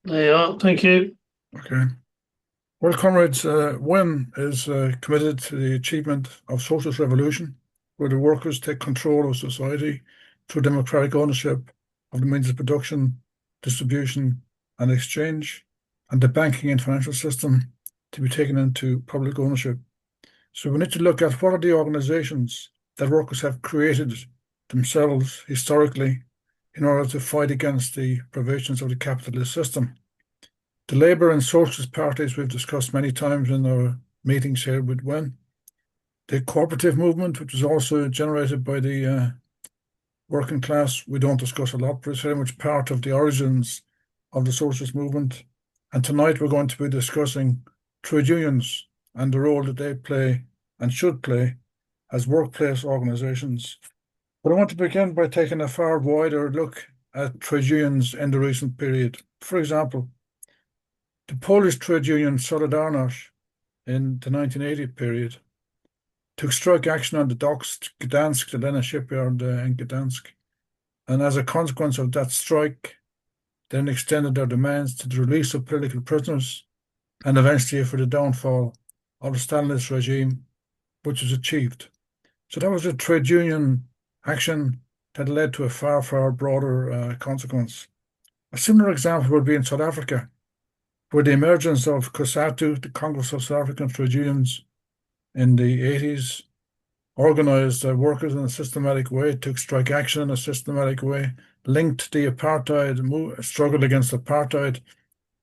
There you are. Thank you. Okay. Well, comrades, WIN is committed to the achievement of socialist revolution, where the workers take control of society through democratic ownership of the means of production, distribution, and exchange, and the banking and financial system to be taken into public ownership. So we need to look at what are the organizations that workers have created themselves historically in order to fight against the perversions of the capitalist system. The Labour and Socialist parties we've discussed many times in our meetings here with WIN. The cooperative movement, which was also generated by the working class, we don't discuss a lot, but it's very much part of the origins of the socialist movement. And tonight we're going to be discussing trade unions and the role that they play and should play as workplace organisations. But I want to begin by taking a far wider look at trade unions in the recent period. For example, the Polish trade union Solidarność in the 1980 period took strike action on the docks at Gdansk, the Lena shipyard in Gdansk. And as a consequence of that strike, then extended their demands to the release of political prisoners and eventually for the downfall of the Stalinist regime, which was achieved. So that was a trade union action that led to a far, far broader consequence. A similar example would be in South Africa, where the emergence of COSATU, the Congress of South African Trade Unions, in the 80s, organised workers in a systematic way, took strike action in a systematic way, linked the apartheid struggle against apartheid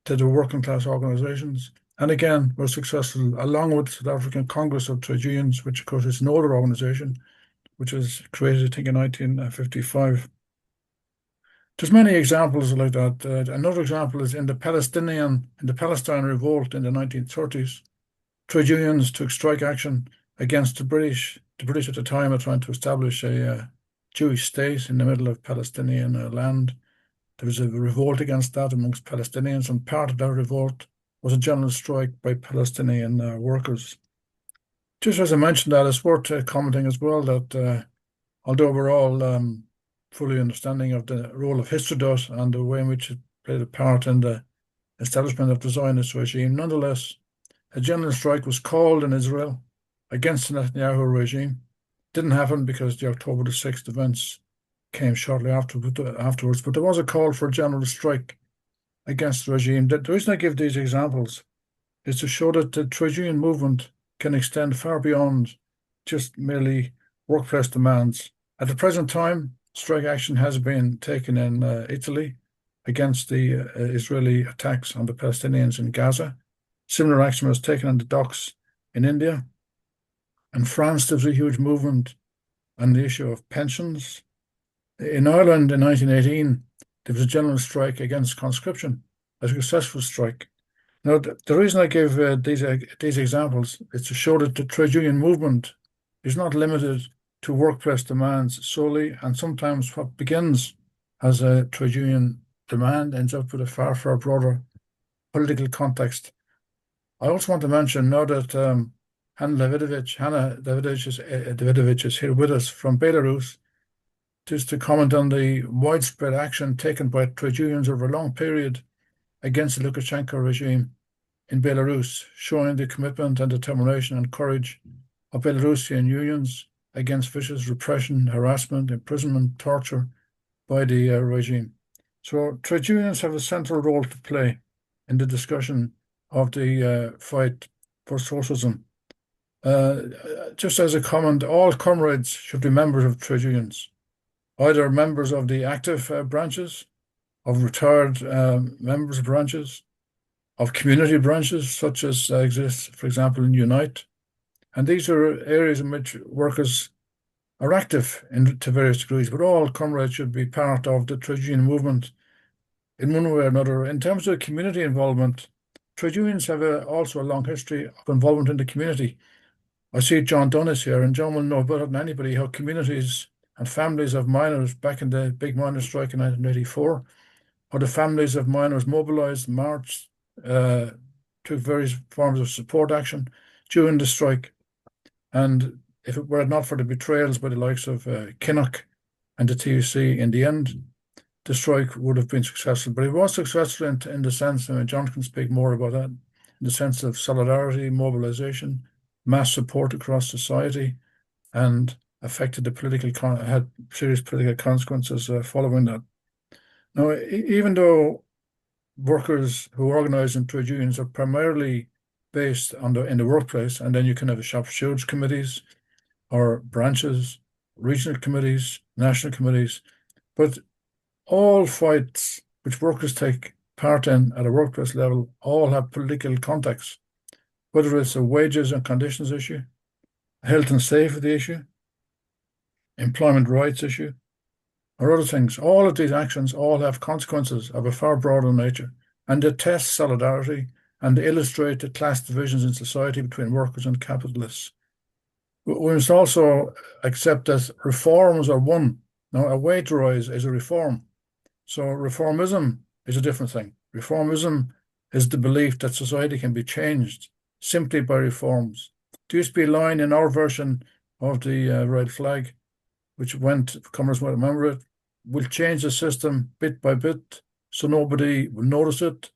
to the working class organisations, and again were successful, along with the South African Congress of Trade Unions, which of course is an older organisation, which was created, I think, in 1955. There's many examples like that. Another example is in the Palestine revolt in the 1930s. Trade unions took strike action against the British. The British at the time were trying to establish a Jewish state in the middle of Palestinian land. There was a revolt against that amongst Palestinians, and part of that revolt was a general strike by Palestinian workers. Just as I mentioned that, it's worth commenting as well that although we're all fully understanding of the role of history does and the way in which it played a part in the establishment of the Zionist regime, nonetheless, a general strike was called in Israel against the Netanyahu regime. Didn't happen because the October the 6th events came shortly afterwards, but there was a call for a general strike against the regime. The reason I give these examples is to show that the trade union movement can extend far beyond just merely workplace demands. At the present time, strike action has been taken in Italy against the Israeli attacks on the Palestinians in Gaza. Similar action was taken on the docks in India. In France, there was a huge movement on the issue of pensions. In Ireland in 1918, there was a general strike against conscription, a successful strike. Now, the reason I give these examples is to show that the trade union movement is not limited to workplace demands solely, and sometimes what begins as a trade union demand ends up with a far, far broader political context. I also want to mention now that Hannah Davidovich is here with us from Belarus, just to comment on the widespread action taken by trade unions over a long period against the Lukashenko regime in Belarus, showing the commitment and determination and courage of Belarusian unions against vicious repression, harassment, imprisonment, torture by the regime. So trade unions have a central role to play in the discussion of the fight for socialism. Just as a comment, all comrades should be members of trade unions, either members of the active branches, of retired members of branches, of community branches, such as exist, for example, in Unite. And these are areas in which workers are active to various degrees, but all comrades should be part of the trade union movement in one way or another. In terms of community involvement, trade unions have also a long history of involvement in the community. I see John Dunn is here, and John will know better than anybody how communities and families of miners back in the big miners' strike in 1984, how the families of miners mobilised, marched, took various forms of support action during the strike. And if it were not for the betrayals by the likes of Kinnock and the TUC in the end, the strike would have been successful. But it was successful in the sense, and John can speak more about that, in the sense of solidarity, mobilization, mass support across society, and affected the had serious political consequences following that. Now, even though workers who organise in trade unions are primarily based in the workplace, and then you can have shop stewards committees or branches, regional committees, national committees, but all fights which workers take part in at a workplace level all have political context, whether it's a wages and conditions issue, a health and safety issue, employment rights issue, or other things. All of these actions all have consequences of a far broader nature, and they test solidarity and they illustrate the class divisions in society between workers and capitalists. We must also accept that reforms are one. Now, a wage rise is a reform. So reformism is a different thing. Reformism is the belief that society can be changed simply by reforms. There used to be a line in our version of the red flag, which went, comers might remember it, we'll change the system bit by bit so nobody will notice it.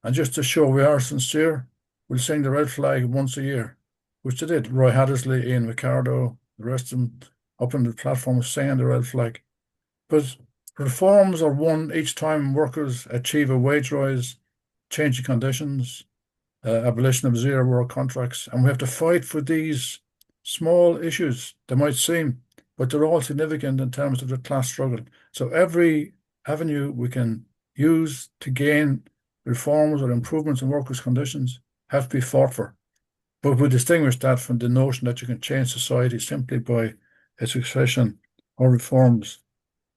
And just to show we are sincere, we'll sing the red flag once a year, which they did. Roy Hattersley, Ian Ricardo, the rest of them up on the platform singing the red flag. But reforms are won each time workers achieve a wage rise, changing conditions, abolition of zero-hour contracts, and we have to fight for these small issues. They might seem, but they're all significant in terms of the class struggle. So every avenue we can use to gain reforms or improvements in workers' conditions have to be fought for. But we distinguish that from the notion that you can change society simply by a succession of reforms.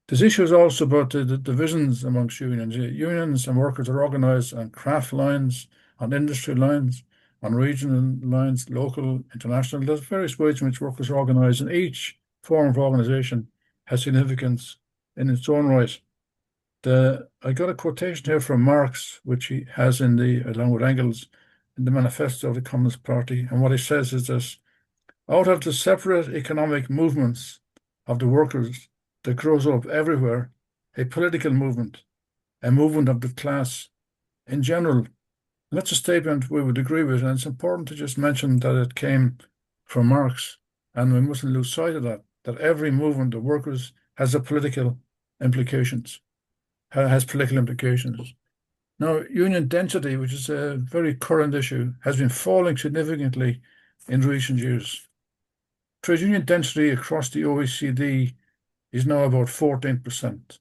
There's issues also about the divisions amongst unions. Unions and workers are organised on craft lines, on industry lines, on regional lines, local, international. There's various ways in which workers are organised, and each form of organisation has significance in its own right. I got a quotation here from Marx, which he has along with Engels, in the manifesto of the Communist Party. And what he says is this: out of the separate economic movements of the workers that grows up everywhere, a political movement, a movement of the class in general. And that's a statement we would agree with, and it's important to just mention that it came from Marx, and we mustn't lose sight of that every movement of workers has political implications. Now, union density, which is a very current issue, has been falling significantly in recent years. Trade union density across the OECD is now about 14%.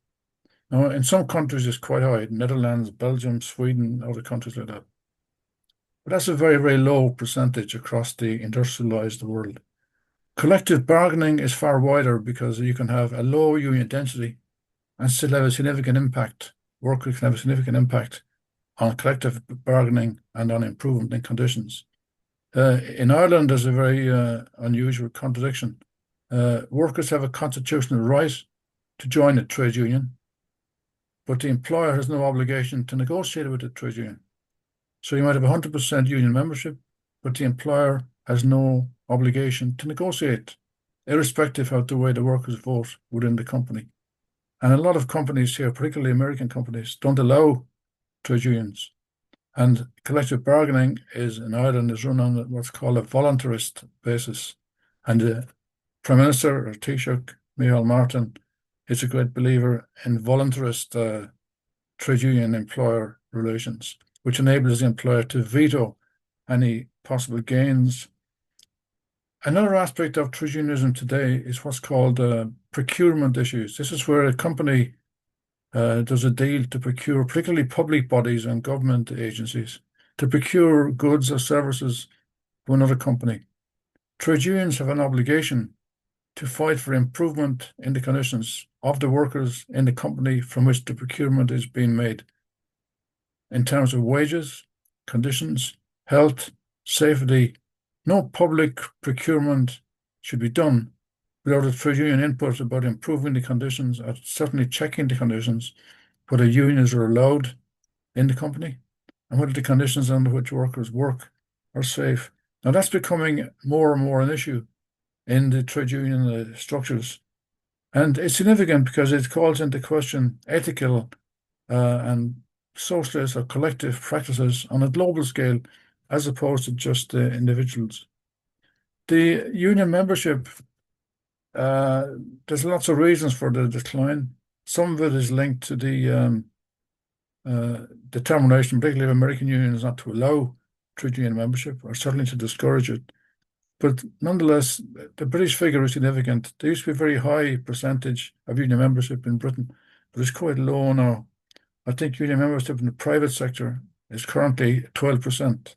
Now, in some countries, it's quite high: Netherlands, Belgium, Sweden, other countries like that. But that's a very, very low percentage across the industrialized world. Collective bargaining is far wider because you can have a low union density and still have a significant impact. Workers can have a significant impact on collective bargaining and on improvement in conditions. In Ireland, there's a very unusual contradiction. Workers have a constitutional right to join a trade union, but the employer has no obligation to negotiate with the trade union. So you might have 100% union membership, but the employer has no obligation to negotiate, irrespective of the way the workers vote within the company. And a lot of companies here, particularly American companies, don't allow trade unions. And collective bargaining in Ireland is run on what's called a voluntarist basis. And the Prime Minister, or Taoiseach, Micheál Martin, is a great believer in voluntarist trade union employer relations, which enables the employer to veto any possible gains. Another aspect of trade unionism today is what's called procurement issues. This is where a company does a deal to procure, particularly public bodies and government agencies, to procure goods or services from another company. Trade unions have an obligation to fight for improvement in the conditions of the workers in the company from which the procurement is being made, in terms of wages, conditions, health, safety. No public procurement should be done without a trade union input about improving the conditions, or certainly checking the conditions, whether unions are allowed in the company and whether the conditions under which workers work are safe. Now, that's becoming more and more an issue in the trade union structures. And it's significant because it calls into question ethical and socialist or collective practices on a global scale as opposed to just individuals. The union membership, uh, there's lots of reasons for the decline. Some of it is linked to the determination, particularly of American unions, not to allow trade union membership or certainly to discourage it. But nonetheless, the British figure is significant. There used to be a very high percentage of union membership in Britain, but it's quite low now. I think union membership in the private sector is currently 12%.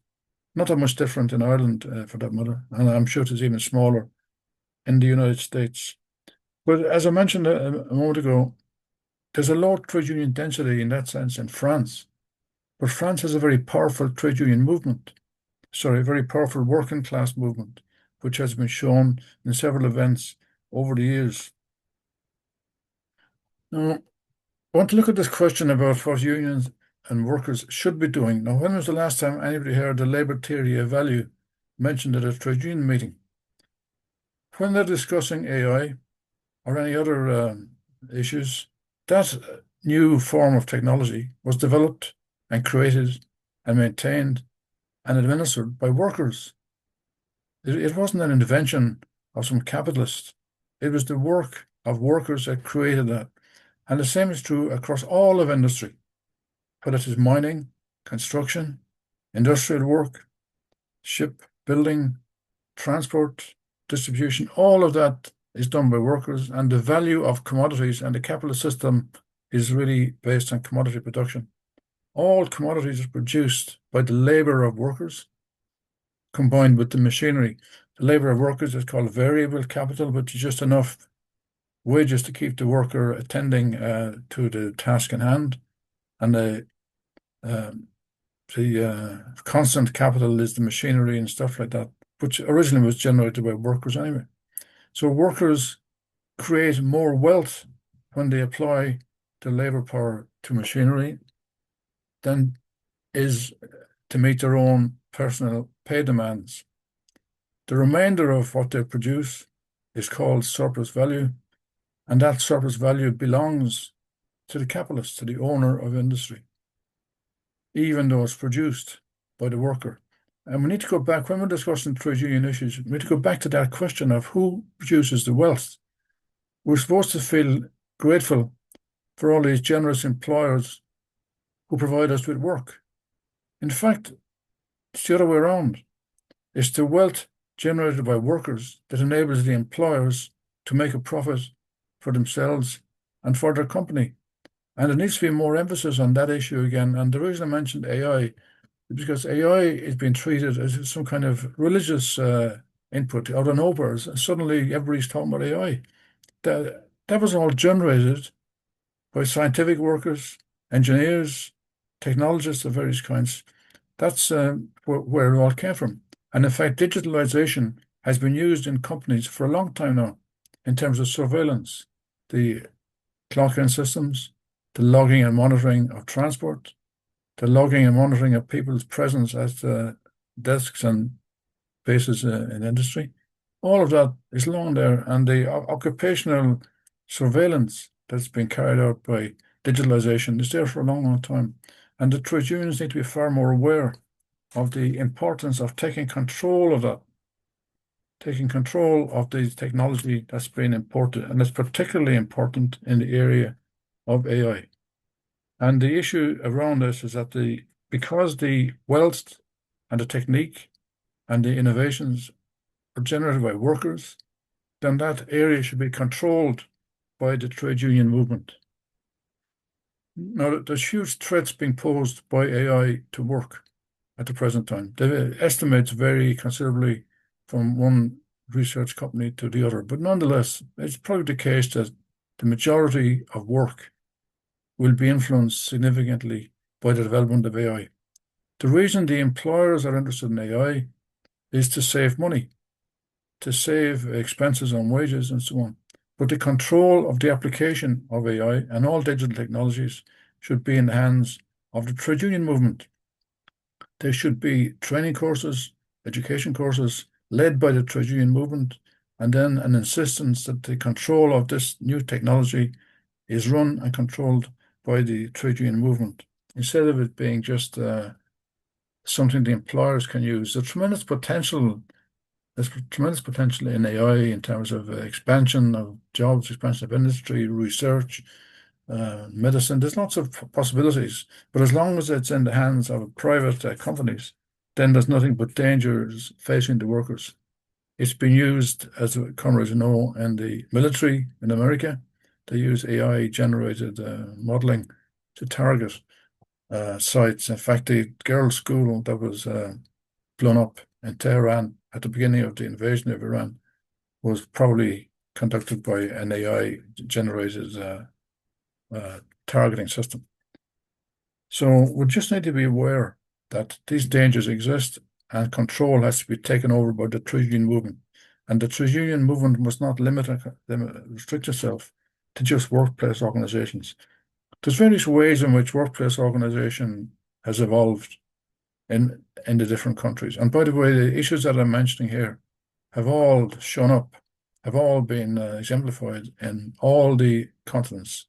Not that much different in Ireland, for that matter, and I'm sure it is even smaller in the United States. But as I mentioned a moment ago, there's a low trade union density in that sense in France. But France has a very powerful trade union movement, sorry, a very powerful working class movement, which has been shown in several events over the years. Now, I want to look at this question about what unions and workers should be doing. Now, when was the last time anybody heard the Labour theory of value mentioned at a trade union meeting? When they're discussing AI or any other issues, that new form of technology was developed and created and maintained and administered by workers. It wasn't an invention of some capitalist. It was the work of workers that created that. And the same is true across all of industry, whether it is mining, construction, industrial work, ship building, transport, distribution, all of that is done by workers, and the value of commodities and the capitalist system is really based on commodity production. All commodities are produced by the labor of workers combined with the machinery. The labor of workers is called variable capital, which is just enough wages to keep the worker attending to the task in hand. And the constant capital is the machinery and stuff like that, which originally was generated by workers anyway. So workers create more wealth when they apply the labor power to machinery than is to meet their own personal pay demands. The remainder of what they produce is called surplus value, and that surplus value belongs to the capitalist, to the owner of industry, even though it's produced by the worker. And we need to go back, when we're discussing trade union issues, we need to go back to that question of who produces the wealth. We're supposed to feel grateful for all these generous employers who provide us with work. In fact, it's the other way around. It's the wealth generated by workers that enables the employers to make a profit for themselves and for their company. And there needs to be more emphasis on that issue again. And the reason I mentioned AI is because AI is being treated as some kind of religious input out of nowhere. Suddenly, everybody's talking about AI. That was all generated by scientific workers, engineers, technologists of various kinds. That's where it all came from. And in fact, digitalization has been used in companies for a long time now in terms of surveillance, the clock-in systems, the logging and monitoring of transport, the logging and monitoring of people's presence at desks and bases in industry. All of that is long there, and the occupational surveillance that's been carried out by digitalization is there for a long, long time. And the trade unions need to be far more aware of the importance of taking control of that, taking control of the technology that's been imported, and it's particularly important in the area of AI. And the issue around this is that because the wealth and the technique and the innovations are generated by workers, then that area should be controlled by the trade union movement. Now, there's huge threats being posed by AI to work at the present time. The estimates vary considerably from one research company to the other, but nonetheless, it's probably the case that the majority of work will be influenced significantly by the development of AI. The reason the employers are interested in AI is to save money, to save expenses on wages and so on. But the control of the application of AI and all digital technologies should be in the hands of the trade union movement. There should be training courses, education courses led by the trade union movement and then an insistence that the control of this new technology is run and controlled by the trade union movement, instead of it being just something the employers can use. There's tremendous potential in AI in terms of expansion of jobs, expansion of industry, research, medicine. There's lots of possibilities, but as long as it's in the hands of private companies, then there's nothing but dangers facing the workers. It's been used, as comrades know, in the military in America. They use AI-generated modeling to target sites. In fact, the girls' school that was blown up in Tehran at the beginning of the invasion of Iran was probably conducted by an AI-generated targeting system. So we just need to be aware that these dangers exist and control has to be taken over by the trade union movement. And the trade union movement must not restrict itself to just workplace organizations. There's various ways in which workplace organization has evolved in the different countries. And by the way, the issues that I'm mentioning here have all shown up, have all been exemplified in all the continents,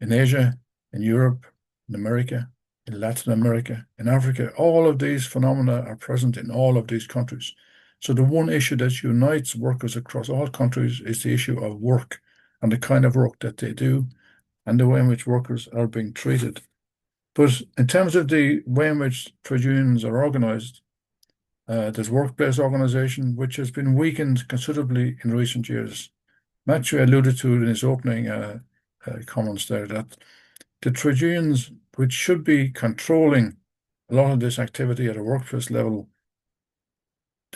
in Asia, in Europe, in America, in Latin America, in Africa. All of these phenomena are present in all of these countries. So the one issue that unites workers across all countries is the issue of work and the kind of work that they do and the way in which workers are being treated. But in terms of the way in which trade unions are organized, there's workplace organization, which has been weakened considerably in recent years. Matthew alluded to it in his opening comments there that the trade unions, which should be controlling a lot of this activity at a workplace level,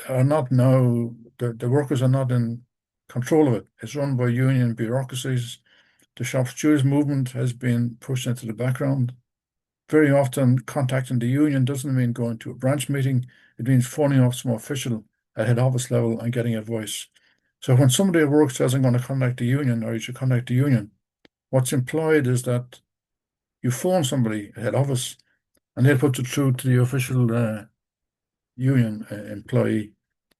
are not now, the workers are not in control of it. It's run by union bureaucracies. The shop stewards movement has been pushed into the background. Very often, contacting the union doesn't mean going to a branch meeting. It means phoning up some official at head office level and getting advice. So when somebody at work says, I'm going to contact the union, or you should contact the union, what's implied is that you phone somebody at head office and they'll put it through to the official union employee.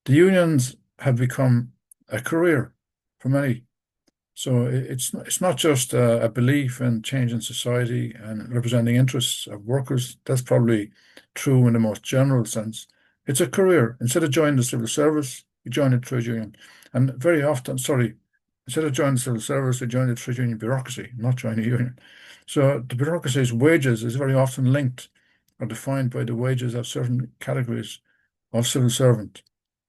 The unions have become a career for many. So it's not just a belief in changing society and representing interests of workers. That's probably true in the most general sense. It's a career. Instead of joining the civil service, you join a trade union. And very often, sorry, instead of joining the civil service, you join the trade union bureaucracy, not join a union. So the bureaucracy's wages is very often linked or defined by the wages of certain categories of civil servant.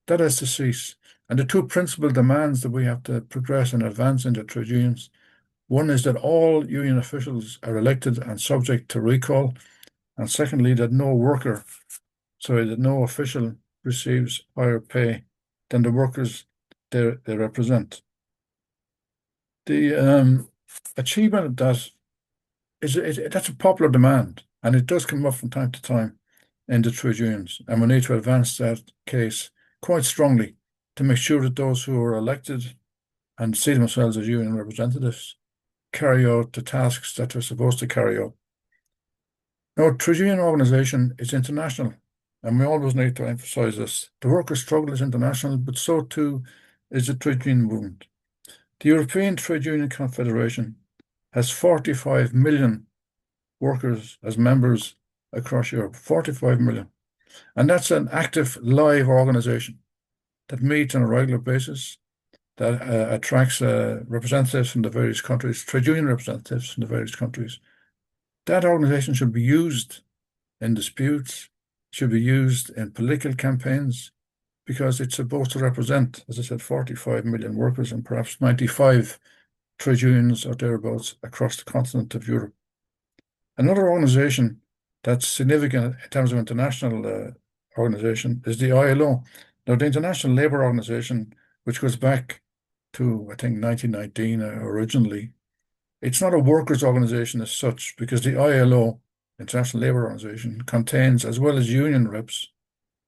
That has to cease. And the two principal demands that we have to progress and advance into trade unions, one is that all union officials are elected and subject to recall. And secondly, that no official receives higher pay than the workers they represent. The achievement of that that's a popular demand, and it does come up from time to time in the trade unions. And we need to advance that case quite strongly to make sure that those who are elected and see themselves as union representatives carry out the tasks that they're supposed to carry out. Now, trade union organisation is international, and we always need to emphasise this. The workers' struggle is international, but so too is the trade union movement. The European Trade Union Confederation has 45 million workers as members across Europe, 45 million. And that's an active, live organisation that meets on a regular basis, that attracts representatives from the various countries, trade union representatives from the various countries. That organisation should be used in disputes, should be used in political campaigns, because it's supposed to represent, as I said, 45 million workers and perhaps 95 trade unions or thereabouts across the continent of Europe. Another organisation that's significant in terms of international organisation is the ILO. Now, the International Labour Organization, which goes back to, I think, 1919 originally, it's not a workers' organisation as such, because the ILO, International Labour Organization, contains, as well as union reps,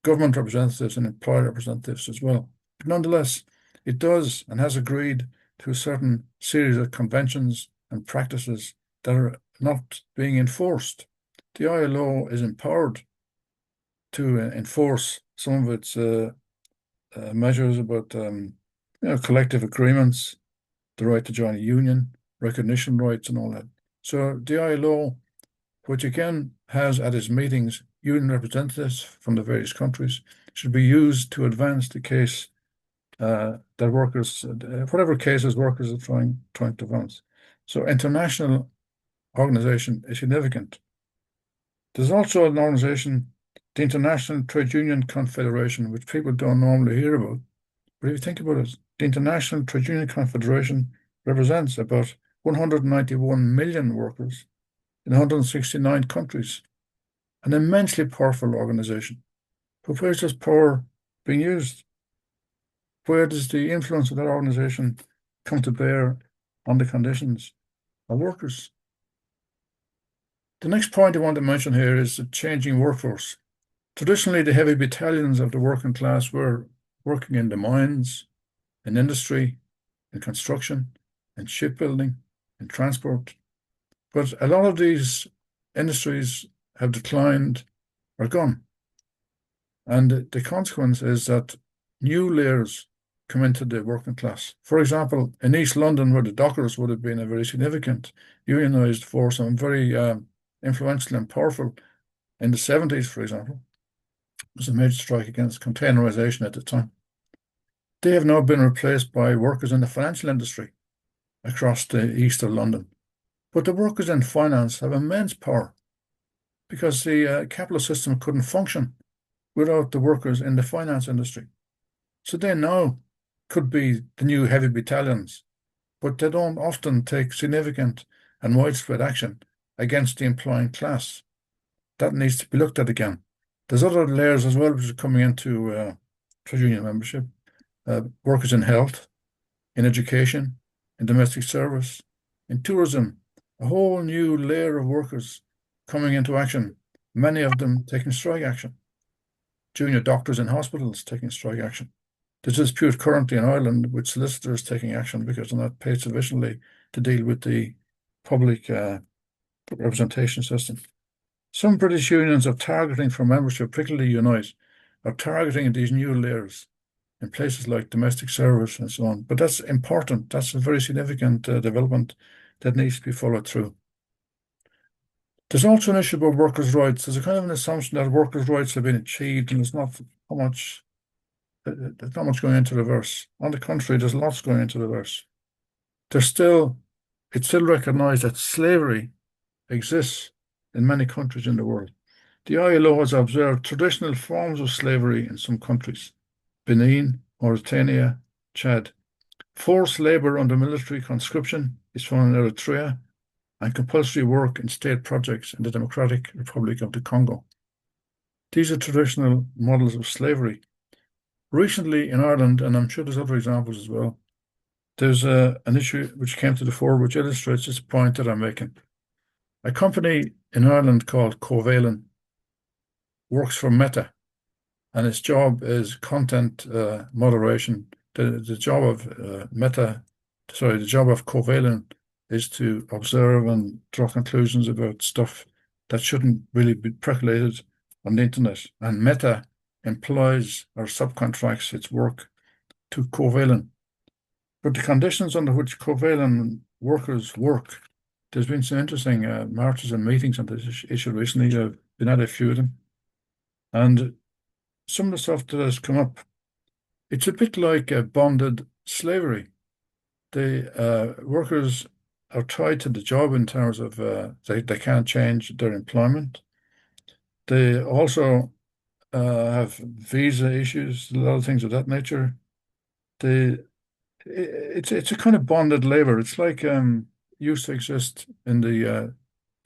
government representatives and employer representatives as well. But nonetheless, it does and has agreed to a certain series of conventions and practices that are not being enforced. The ILO is empowered to enforce some of its measures about collective agreements, the right to join a union, recognition rights, and all that. So the ILO, which again has at its meetings union representatives from the various countries, should be used to advance the case that workers, whatever cases workers are trying to advance. So international organization is significant. There's also an organization, the International Trade Union Confederation, which people don't normally hear about. But if you think about it, the International Trade Union Confederation represents about 191 million workers in 169 countries, an immensely powerful organization. But where's this power being used? Where does the influence of that organization come to bear on the conditions of workers? The next point I want to mention here is the changing workforce. Traditionally, the heavy battalions of the working class were working in the mines, in industry, in construction, in shipbuilding, in transport. But a lot of these industries have declined or gone. And the consequence is that new layers come into the working class. For example, in East London, where the dockers would have been a very significant unionized force and very influential and powerful in the 70s, for example, it was a major strike against containerization at the time. They have now been replaced by workers in the financial industry across the east of London. But the workers in finance have immense power because the capitalist system couldn't function without the workers in the finance industry. So they now could be the new heavy battalions, but they don't often take significant and widespread action against the employing class. That needs to be looked at again. There's other layers as well which are coming into trade union membership. Workers in health, in education, in domestic service, in tourism, a whole new layer of workers coming into action, many of them taking strike action. Junior doctors in hospitals taking strike action. There's a dispute currently in Ireland with solicitors taking action because they're not paid sufficiently to deal with the public representation system. Some British unions are targeting for membership, particularly Unite, are targeting these new layers in places like domestic service and so on. But that's important. That's a very significant development that needs to be followed through. There's also an issue about workers' rights. There's a kind of an assumption that workers' rights have been achieved, and there's not much going into reverse. On the contrary, there's lots going into reverse. It's still recognized that slavery exists in many countries in the world. The ILO has observed traditional forms of slavery in some countries: Benin, Mauritania, Chad. Forced labor under military conscription is found in Eritrea, and compulsory work in state projects in the Democratic Republic of the Congo. These are traditional models of slavery. Recently in Ireland, and I'm sure there's other examples as well, there's an issue which came to the fore which illustrates this point that I'm making. A company in Ireland called Covalent works for Meta, and its job is content moderation. The job of the job of Covalent is to observe and draw conclusions about stuff that shouldn't really be percolated on the internet. And Meta employs or subcontracts its work to Covalent. But the conditions under which Covalent workers work, there's been some interesting marches and meetings on this issue recently. I've been at a few of them. And some of the stuff that has come up, it's a bit like bonded slavery. The workers are tied to the job in terms of they can't change their employment. They also have visa issues, a lot of things of that nature. It's a kind of bonded labor. It's like used to exist in the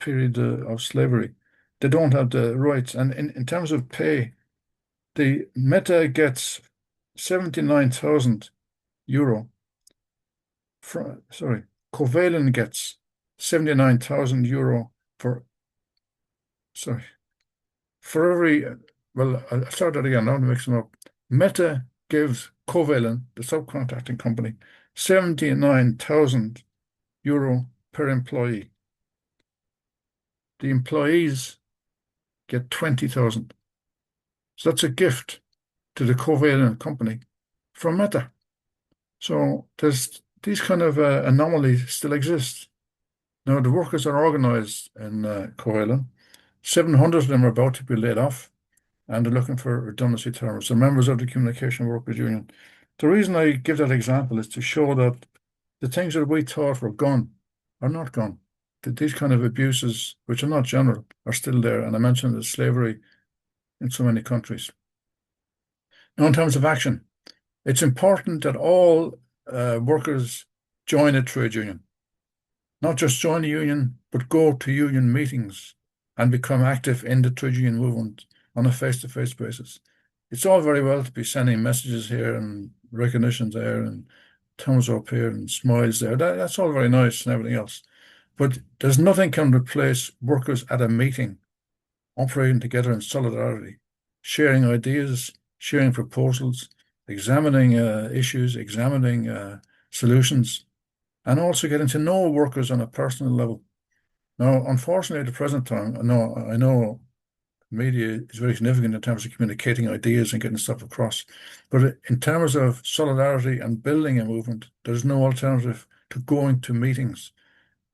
period of slavery. They don't have the rights. And in terms of pay, the Meta gets 79,000 euro. Covalent gets 79,000 euro for every, well, I'll start that again, I want to mix them up. Meta gives Covalent, the subcontracting company, 79,000 euro per employee. The employees get 20,000. So that's a gift to the Covalent company from Meta. So these kind of anomalies still exist. Now, the workers are organised in Coelho. 700 of them are about to be laid off, and they're looking for redundancy terms. They're members of the Communication Workers Union. The reason I give that example is to show that the things that we thought were gone are not gone. That these kind of abuses, which are not general, are still there. And I mentioned the slavery in so many countries. Now, in terms of action, it's important that all workers join a trade union. Not just join a union, but go to union meetings and become active in the trade union movement on a face-to-face basis. It's all very well to be sending messages here and recognitions there and thumbs up here and smiles there. That's all very nice and everything else. But there's nothing can replace workers at a meeting operating together in solidarity, sharing ideas, sharing proposals, examining issues, examining solutions, and also getting to know workers on a personal level. Now, unfortunately, at the present time, I know media is very significant in terms of communicating ideas and getting stuff across. But in terms of solidarity and building a movement, there's no alternative to going to meetings.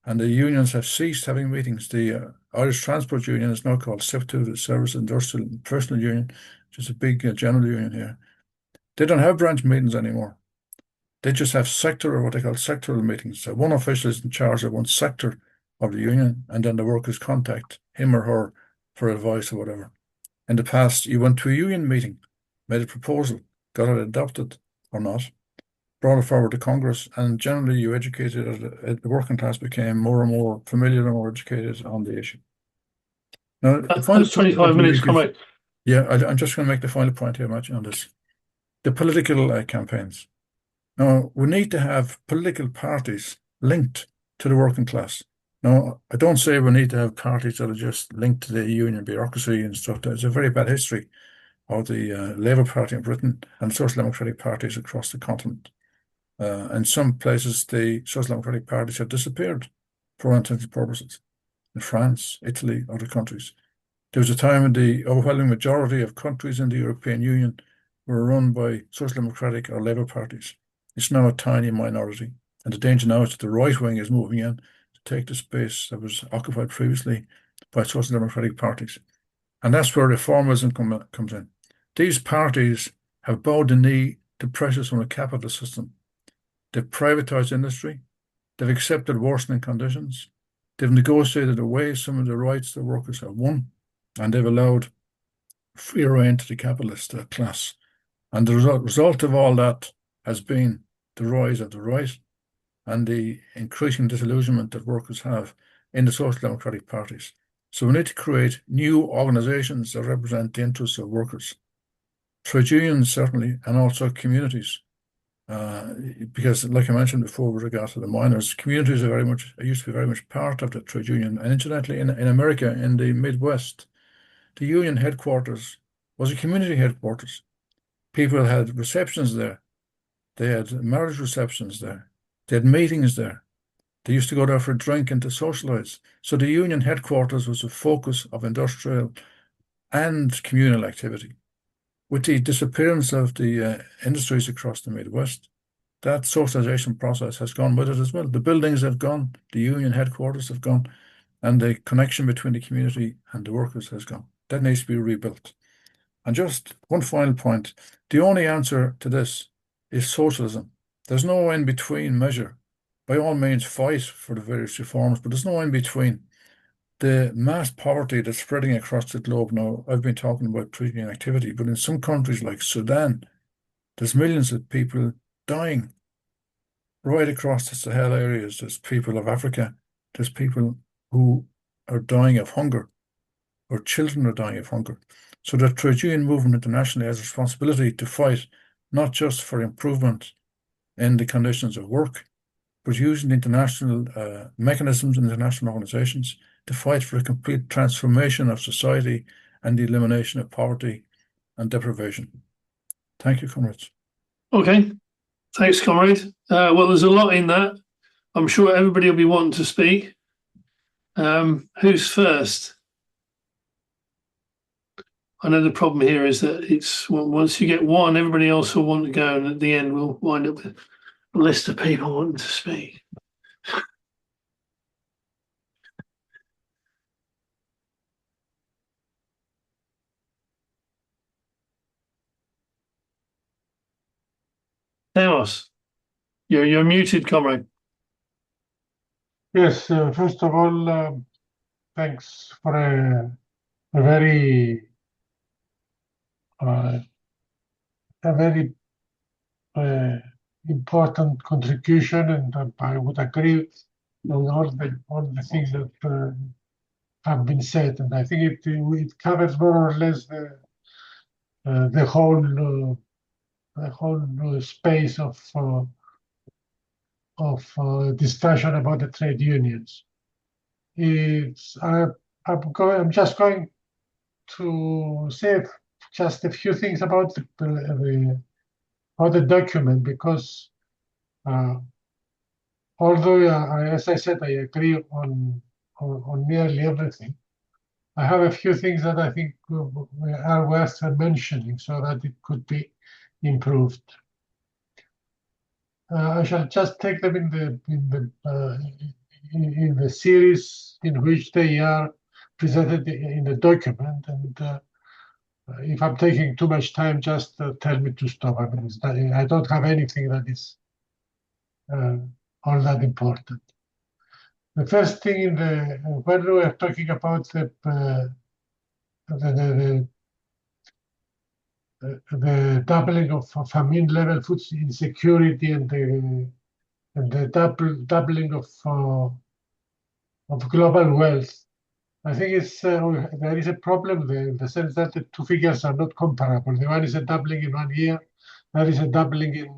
And the unions have ceased having meetings. The Irish Transport Union is now called SIPTU, the Service Industrial and Personal Union, which is a big general union here. They don't have branch meetings anymore. They just have sector or what they call sectoral meetings. So one official is in charge of one sector of the union, and then the workers contact him or her for advice or whatever. In the past, you went to a union meeting, made a proposal, got it adopted or not, brought it forward to Congress, and generally you educated, the working class became more and more familiar and more educated on the issue. Now, the final That's point I 25 want to minutes, make is, comrade. yeah, I'm just going to make the final point here, Matthew, on this. The political campaigns. Now, we need to have political parties linked to the working class. Now, I don't say we need to have parties that are just linked to the union bureaucracy and stuff. There's a very bad history of the Labour Party in Britain and social democratic parties across the continent. In some places, the social democratic parties have disappeared for all intents and purposes. In France, Italy, other countries. There was a time when the overwhelming majority of countries in the European Union were run by social democratic or Labour parties. It's now a tiny minority. And the danger now is that the right wing is moving in to take the space that was occupied previously by social democratic parties. And that's where reformism comes in. These parties have bowed the knee to pressures from the capitalist system. They've privatized industry. They've accepted worsening conditions. They've negotiated away some of the rights that workers have won, and they've allowed free rein to the capitalist class. And the result of all that has been the rise of the right and the increasing disillusionment that workers have in the social democratic parties. So we need to create new organizations that represent the interests of workers, trade unions certainly, and also communities. Because, like I mentioned before, with regard to the miners, communities used to be very much part of the trade union. And incidentally, in America, in the Midwest, the union headquarters was a community headquarters. People had receptions there. They had marriage receptions there. They had meetings there. They used to go there for a drink and to socialize. So the union headquarters was a focus of industrial and communal activity. With the disappearance of the industries across the Midwest, that socialization process has gone with it as well. The buildings have gone, the union headquarters have gone, and the connection between the community and the workers has gone. That needs to be rebuilt. And just one final point. The only answer to this is socialism. There's no in between measure. By all means, fight for the various reforms, but there's no in between. The mass poverty that's spreading across the globe now, I've been talking about treating activity, but in some countries like Sudan, there's millions of people dying right across the Sahel areas. There's people of Africa, there's people who are dying of hunger, or children are dying of hunger. So the trade union movement internationally has a responsibility to fight not just for improvement in the conditions of work, but using international mechanisms and international organizations to fight for a complete transformation of society and the elimination of poverty and deprivation. Thank you, comrades. Okay, thanks, comrade. Well, there's a lot in that. I'm sure everybody will be wanting to speak. Who's first? I know the problem here is that it's once you get one, everybody else will want to go, and at the end we'll wind up with list of people wanting to speak. Amos, you're muted, comrade. Yes, first of all, thanks for a very uh, a very important contribution, and I would agree with all the things that have been said, and I think it covers more or less the whole space of discussion about the trade unions. I'm just going to say just a few things about the document, because although, as I said, I agree on nearly everything, I have a few things that I think are worth mentioning so that it could be improved. I shall just take them in the series in which they are presented in the document, and if I'm taking too much time, just tell me to stop. I mean, I don't have anything that is all that important. The first thing when we are talking about the doubling of famine level food insecurity and the doubling of global wealth, I think there is a problem there, in the sense that the two figures are not comparable. The one is a doubling in 1 year, that is a doubling in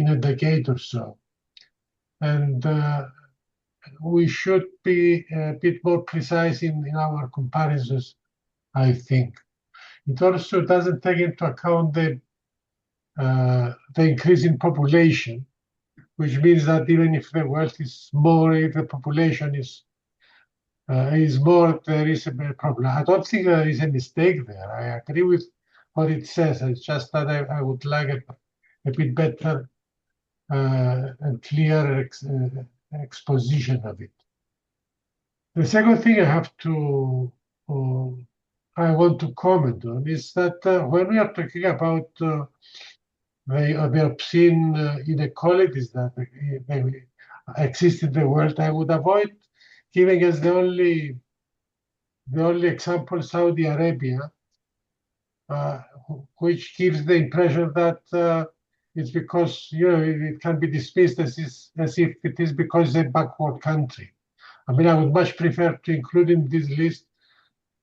a decade or so. And we should be a bit more precise in our comparisons, I think. It also doesn't take into account the increase in population, which means that even if the wealth is more, if the population is more, there is a problem. I don't think there is a mistake there. I agree with what it says. It's just that I would like a bit better and clearer exposition of it. The second thing I want to comment on is that when we are talking about the obscene inequalities that exist in the world, I would avoid giving as the only example Saudi Arabia, which gives the impression that it's because it can be dismissed as if it is because it's a backward country. I mean, I would much prefer to include in this list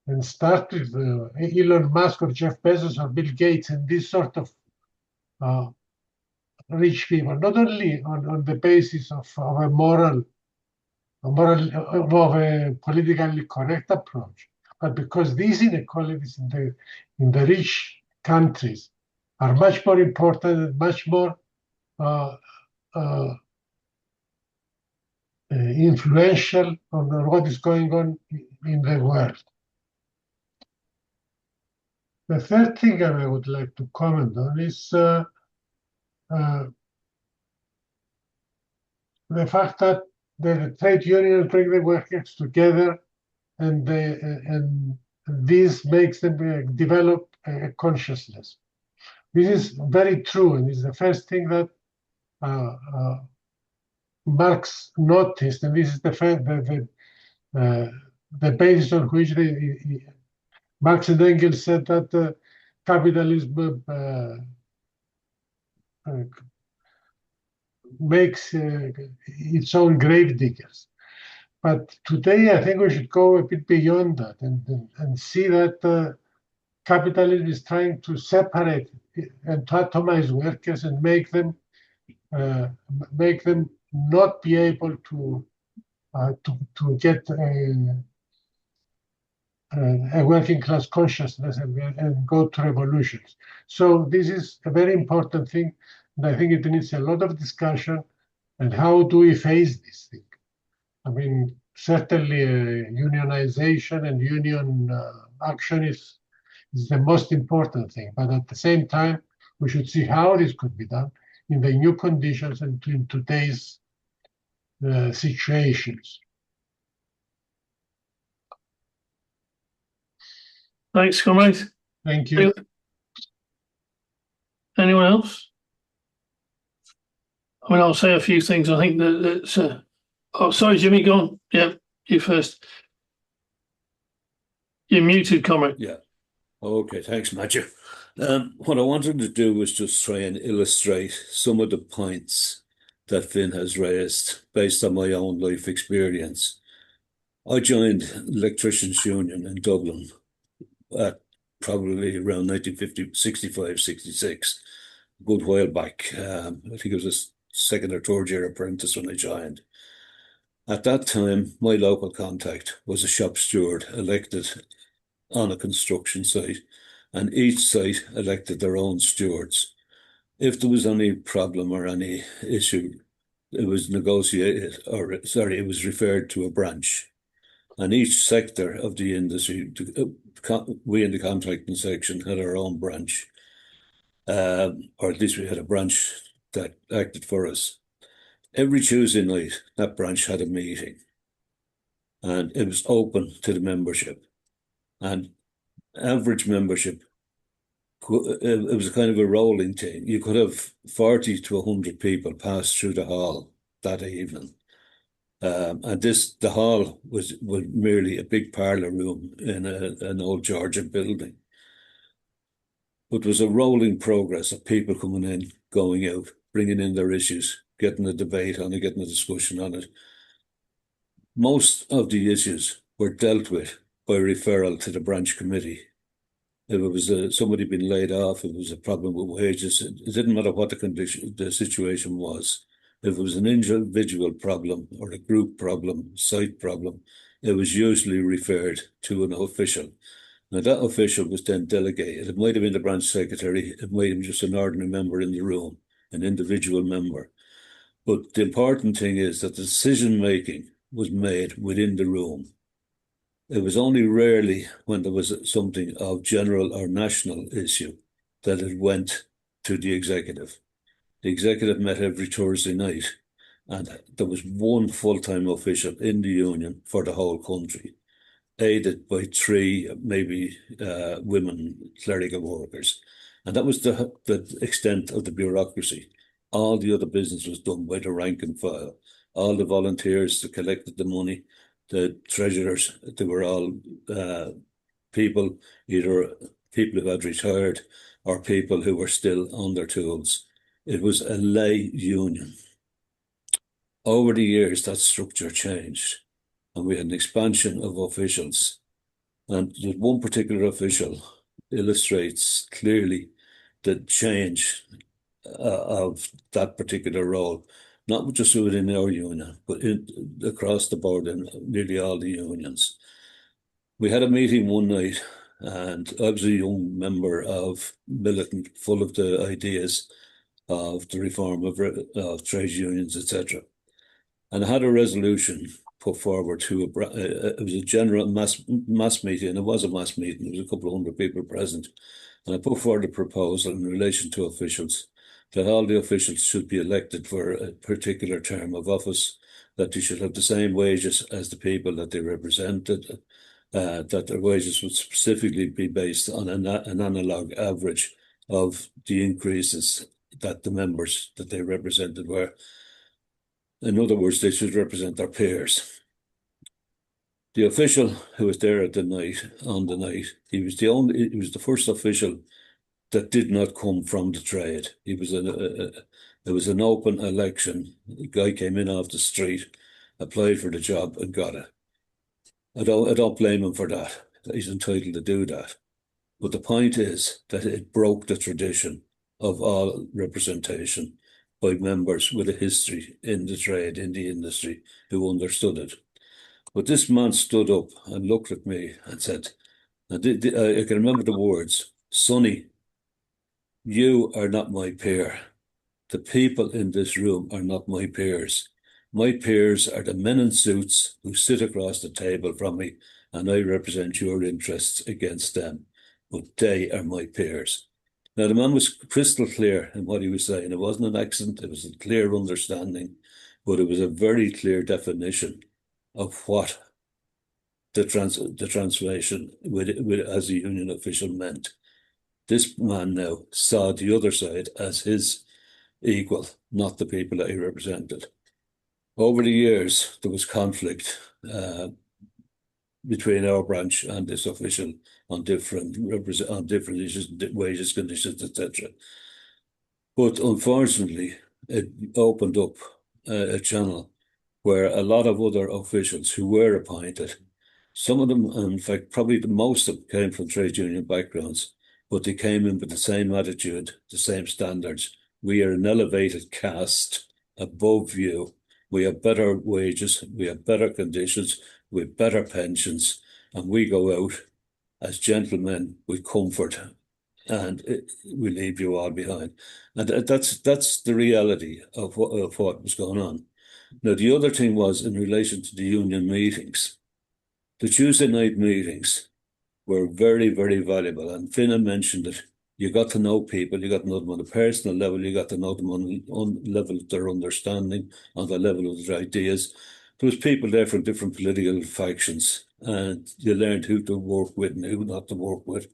and start with Elon Musk or Jeff Bezos or Bill Gates and this sort of rich people, not only on the basis of a of a politically correct approach, but because these inequalities in the rich countries are much more important and much more influential on what is going on in the world. The third thing I would like to comment on is the fact that the trade unions bring the workers together, and this makes them develop a consciousness. This is very true, and is the first thing that Marx noticed, and this is the basis on which Marx and Engels said that capitalism makes its own grave diggers. But today, I think we should go a bit beyond that and see that capitalism is trying to separate and to atomize workers and make them not be able to get a working class consciousness and go to revolutions. So this is a very important thing, and I think it needs a lot of discussion. And how do we face this thing? I mean, certainly unionization and union action is the most important thing. But at the same time, we should see how this could be done. in the new conditions and in today's situations. Thanks, comrade. Thank you. Anyone else? I mean, I'll say a few things. I think that it's. Oh, sorry, Jimmy, go on. Yeah, you first. You're muted, comrade. Yeah. Okay, thanks, Matthew. What I wanted to do was just try and illustrate some of the points that Finn has raised based on my own life experience. I joined Electricians Union in Dublin at probably around 1950, 65, 66, a good while back. I think it was a second or third year apprentice when I joined. At that time, my local contact was a shop steward elected on a construction site, and each site elected their own stewards. If there was any problem or any issue, it was negotiated, it was referred to a branch. And each sector of the industry, we in the contracting section had our own branch, or at least we had a branch that acted for us. Every Tuesday night, that branch had a meeting, and it was open to the membership. And average membership, it was a kind of a rolling thing. You could have 40 to 100 people pass through the hall that evening. And the hall was merely a big parlour room in an old Georgian building. But it was a rolling progress of people coming in, going out, bringing in their issues, getting a debate on it, getting a discussion on it. Most of the issues were dealt with by referral to the branch committee. If it was somebody being laid off, if it was a problem with wages, it didn't matter what the situation was. If it was an individual problem or a group problem, site problem, it was usually referred to an official. Now that official was then delegated. It might have been the branch secretary, it might have been just an ordinary member in the room, an individual member. But the important thing is that the decision making was made within the room. It was only rarely when there was something of general or national issue that it went to the executive. The executive met every Thursday night, and there was one full-time official in the union for the whole country, aided by 3 maybe women clerical workers. And that was the extent of the bureaucracy. All the other business was done by the rank and file. All the volunteers that collected the money, the treasurers, they were all people, either people who had retired or people who were still on their tools. It was a lay union. Over the years, that structure changed, and we had an expansion of officials. And one particular official illustrates clearly the change of that particular role, not just within our union, but across the board in nearly all the unions. We had a meeting one night, and I was a young member of militant, full of the ideas of the reform of trade unions, etc. And I had a resolution put forward to it was a general mass meeting, and it was a mass meeting. There was a couple of hundred people present, and I put forward a proposal in relation to officials, that all the officials should be elected for a particular term of office, that they should have the same wages as the people that they represented, that their wages would specifically be based on an analogue average of the increases that the members that they represented were. In other words, they should represent their peers. The official who was there on the night, he was the first official that did not come from the trade. It was an open election. The guy came in off the street, applied for the job, and got it. I don't blame him for that. He's entitled to do that. But the point is that it broke the tradition of all representation by members with a history in the trade, in the industry, who understood it. But this man stood up and looked at me and said, I can remember the words, "Sonny, you are not my peer. The people in this room are not my peers. My peers are the men in suits who sit across the table from me, and I represent your interests against them. But they are my peers." Now, the man was crystal clear in what he was saying. It wasn't an accent, it was a clear understanding, but it was a very clear definition of what the transformation as a union official meant. This man now saw the other side as his equal, not the people that he represented. Over the years, there was conflict between our branch and this official on different issues, wages, conditions, etc. But unfortunately, it opened up a channel where a lot of other officials who were appointed, some of them, in fact, probably the most of them came from trade union backgrounds, but they came in with the same attitude, the same standards. We are an elevated caste above you. We have better wages, we have better conditions, we have better pensions, and we go out as gentlemen with comfort, and we leave you all behind. And that's the reality of what was going on. Now, the other thing was in relation to the union meetings. The Tuesday night meetings were very, very valuable, and Finn mentioned it. You got to know people, you got to know them on a personal level, you got to know them on level of their understanding, on the level of their ideas. There was people there from different political factions, and you learned who to work with and who not to work with.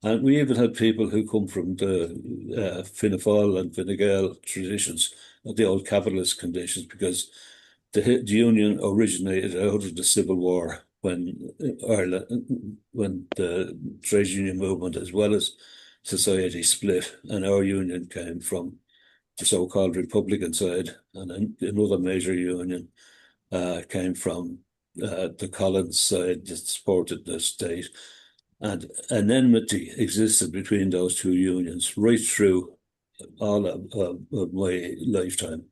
And we even had people who come from the Fianna Fáil and Fine Gael traditions, the old capitalist conditions, because the union originated out of the Civil War when the trade union movement as well as society split, and our union came from the so-called Republican side, and another major union came from the Collins side that supported the state. And an enmity existed between those two unions right through all of my lifetime,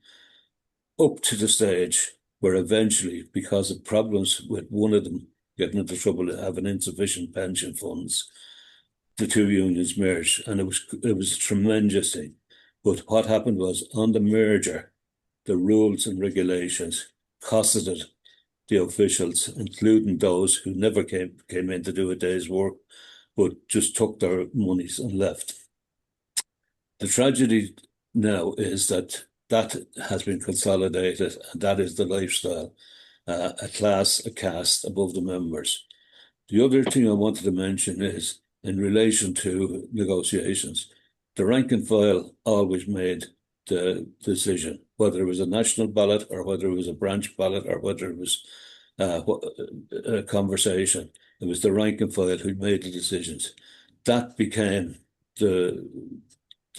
up to the stage where eventually, because of problems with one of them getting into trouble having insufficient pension funds, the two unions merged, and it was a tremendous thing. But what happened was, on the merger, the rules and regulations costed the officials, including those who never came in to do a day's work, but just took their monies and left. The tragedy now is that has been consolidated, and that is the lifestyle, a class, a caste above the members. The other thing I wanted to mention is, in relation to negotiations, the rank and file always made the decision, whether it was a national ballot or whether it was a branch ballot or whether it was a conversation. It was the rank and file who made the decisions. That became the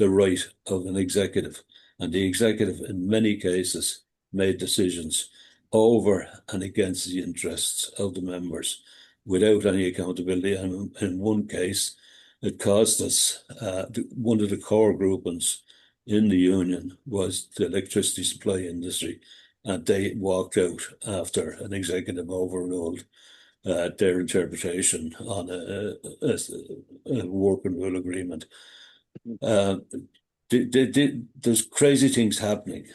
right of an executive, and the executive in many cases made decisions over and against the interests of the members without any accountability. And in one case, it caused us, one of the core groupings in the union was the electricity supply industry, and they walked out after an executive overruled their interpretation on a working rule agreement. There's crazy things happening.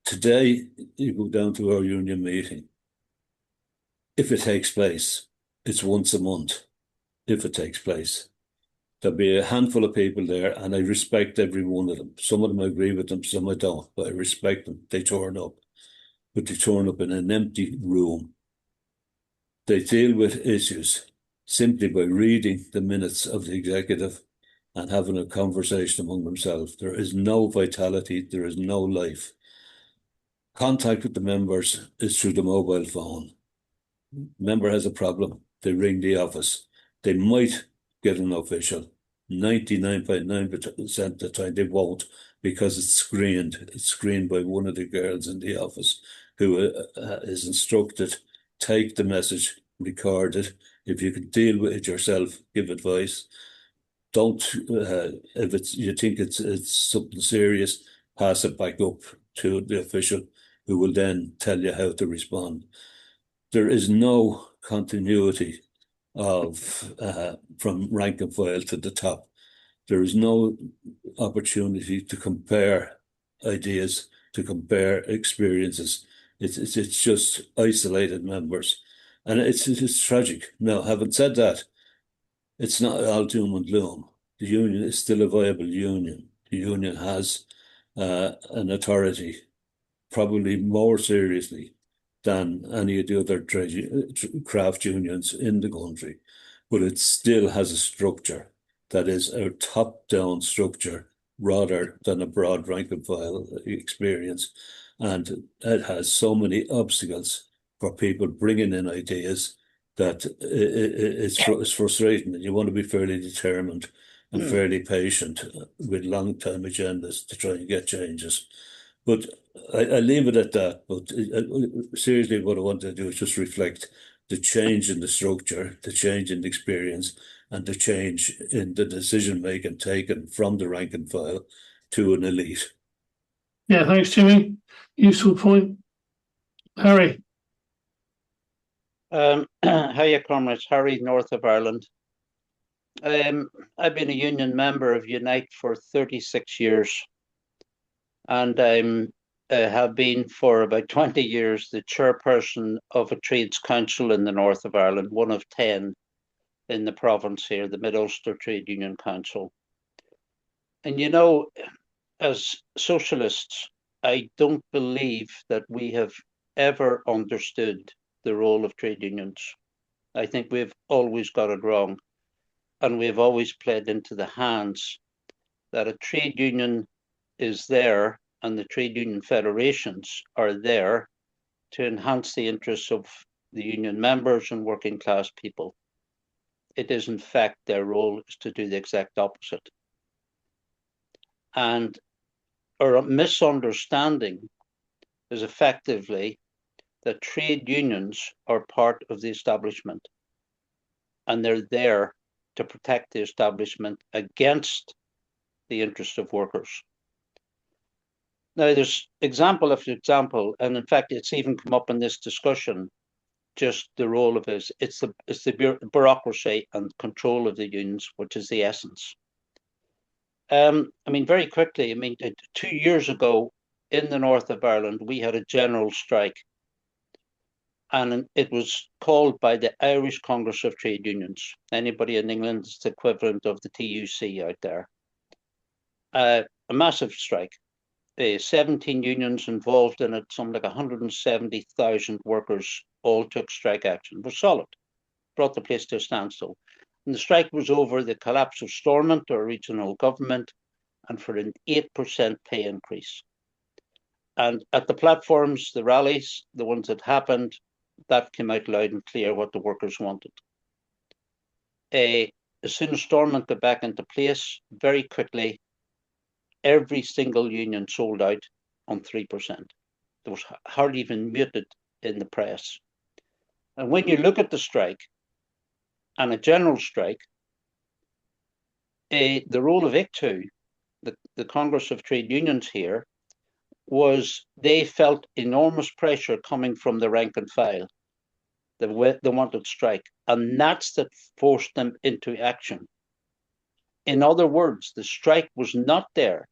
Today, you go down to our union meeting. If it takes place, it's once a month, if it takes place. There'll be a handful of people there, and I respect every one of them. Some of them I agree with them, some I don't, but I respect them. They turn up, but they turn up in an empty room. They deal with issues simply by reading the minutes of the executive and having a conversation among themselves. There is no vitality, there is no life. Contact with the members is through the mobile phone. Member has a problem, they ring the office. They might get an official. 99.9% of the time they won't, because it's screened. It's screened by one of the girls in the office who is instructed, take the message, record it. If you can deal with it yourself, give advice. Don't, if you think it's something serious, pass it back up to the official who will then tell you how to respond. There is no continuity of from rank and file to the top. There is no opportunity to compare ideas, to compare experiences. It's just isolated members, and it's tragic. Now, having said that, it's not all doom and gloom. the union is still a viable union. The union has an authority, probably more seriously than any of the other craft unions in the country, but it still has a structure that is a top-down structure rather than a broad rank and file experience. And it has so many obstacles for people bringing in ideas that it's frustrating, and you want to be fairly determined and fairly patient with long-term agendas to try and get changes. But I leave it at that. But seriously, what I want to do is just reflect the change in the structure, the change in the experience, and the change in the decision-making taken from the rank and file to an elite. Yeah, thanks, Jimmy. Useful point. Harry. Hiya, comrades. Harry, North of Ireland. I've been a union member of Unite for 36 years, and have been for about 20 years the chairperson of a trades council in the North of Ireland, one of 10 in the province here, the Mid-Ulster Trade Union Council. And you know, as socialists, I don't believe that we have ever understood the role of trade unions. I think we've always got it wrong, and we've always played into the hands that a trade union is there and the trade union federations are there to enhance the interests of the union members and working class people. It is in fact their role is to do the exact opposite. And our misunderstanding is effectively that trade unions are part of the establishment, and they're there to protect the establishment against the interests of workers. Now, there's example after example, and in fact, it's even come up in this discussion, just the role of it. It's the bureaucracy and control of the unions, which is the essence. I mean, very quickly, 2 years ago in the North of Ireland, we had a general strike, and it was called by the Irish Congress of Trade Unions. Anybody in England is the equivalent of the TUC out there. A massive strike. 17 unions involved in it, something like 170,000 workers all took strike action. It was solid, brought the place to a standstill. And the strike was over the collapse of Stormont, or regional government, and for an 8% pay increase. And at the platforms, the rallies, the ones that happened, that came out loud and clear what the workers wanted. As soon as Stormont got back into place, very quickly, every single union sold out on 3%. There was hardly even muted in the press. And when you look at the strike and a general strike, the role of ICTU, the Congress of Trade Unions here, was they felt enormous pressure coming from the rank and file. They wanted strike, and that's that forced them into action. In other words, the strike was not there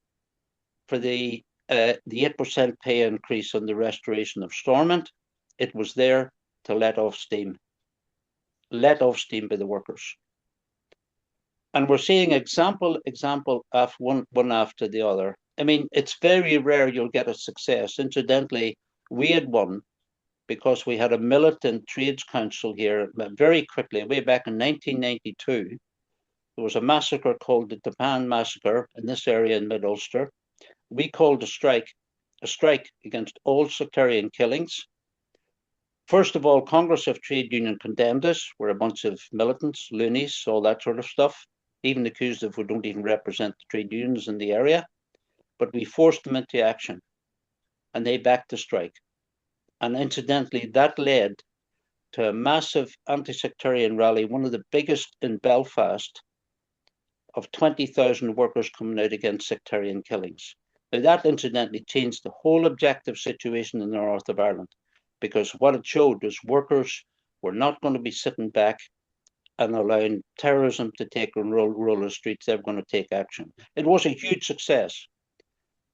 for the 8% pay increase on the restoration of Stormont. It was there to let off steam by the workers. And we're seeing example of one after the other. I mean, it's very rare you'll get a success. Incidentally, we had one because we had a militant trades council here very quickly, way back in 1992. There was a massacre called the Tapan Massacre in this area in Mid-Ulster. We called a strike against all sectarian killings. First of all, Congress of Trade Union condemned us. We're a bunch of militants, loonies, all that sort of stuff, even accused of we don't even represent the trade unions in the area. But we forced them into action, and they backed the strike. And incidentally, that led to a massive anti-sectarian rally, one of the biggest in Belfast, of 20,000 workers coming out against sectarian killings. Now, that incidentally changed the whole objective situation in the North of Ireland, because what it showed was workers were not going to be sitting back and allowing terrorism to take and roll the streets. They were going to take action. It was a huge success,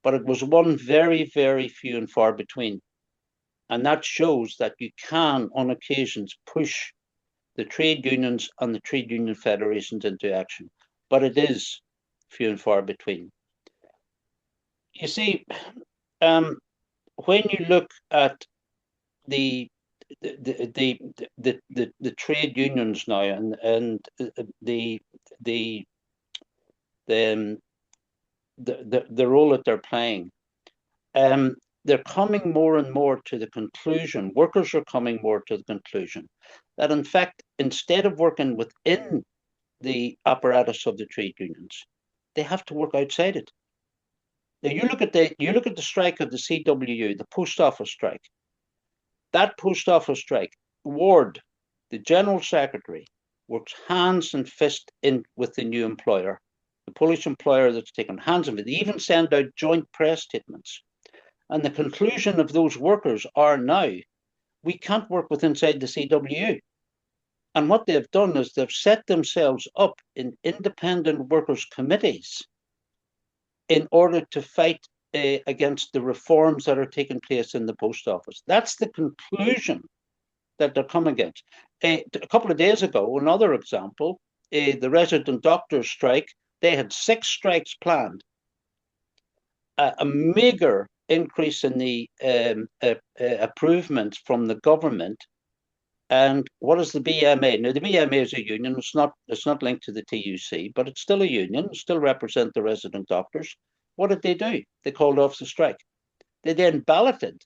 but it was one very, very few and far between. And that shows that you can, on occasions, push the trade unions and the trade union federations into action. but it is few and far between. You see, when you look at the trade unions now and the role that they're playing, they're coming more and more to the conclusion, workers are coming more to the conclusion that in fact, instead of working within the apparatus of the trade unions, they have to work outside it. Now you look at the strike of the CWU, the post office strike. That post office strike, Ward, the general secretary, works hands and fist in with the new employer, the Polish employer that's taken hands of it. They even send out joint press statements. And the conclusion of those workers are now, we can't work with inside the CWU. And what they've done is they've set themselves up in independent workers' committees in order to fight against the reforms that are taking place in the post office. That's the conclusion that they're coming against. A couple of days ago, another example, the resident doctors' strike, they had 6 strikes planned. A meager increase in the improvements from the government. And what is the BMA? Now, the BMA is a union. It's not linked to the TUC, but it's still a union. It still represent the resident doctors. What did they do? They called off the strike. They then balloted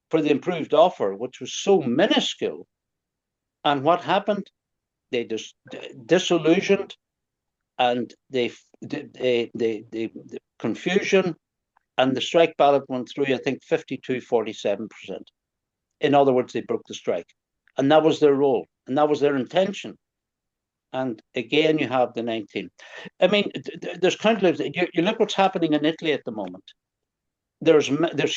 for the improved offer, which was so minuscule. And what happened? They just disillusioned, and the confusion, and the strike ballot went through, I think, 52-47%. In other words, they broke the strike. And that was their role, and that was their intention. And again, you have the 19. I mean, there's countless. You look what's happening in Italy at the moment. There's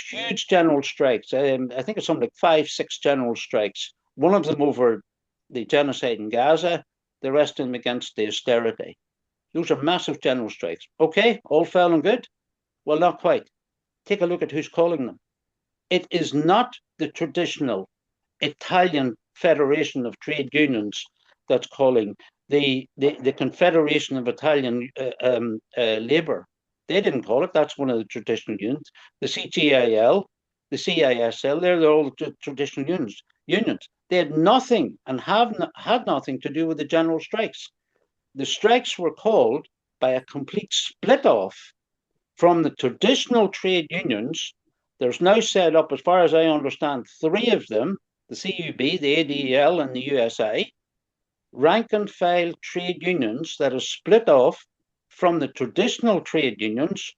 huge general strikes. I think it's something like 5-6 general strikes. One of them over the genocide in Gaza, the rest of them against the austerity. Those are massive general strikes. Okay, all well and good. Well, not quite. Take a look at who's calling them. It is not the traditional Italian Federation of Trade Unions that's calling. The Confederation of Italian Labour, they didn't call it. That's one of the traditional unions. The CGIL, the CISL, they're all the traditional unions. They had nothing and had nothing to do with the general strikes. The strikes were called by a complete split off from the traditional trade unions. There's now set up, as far as I understand, 3 of them, the CUB, the ADL, and the USA, rank and file trade unions that are split off from the traditional trade unions,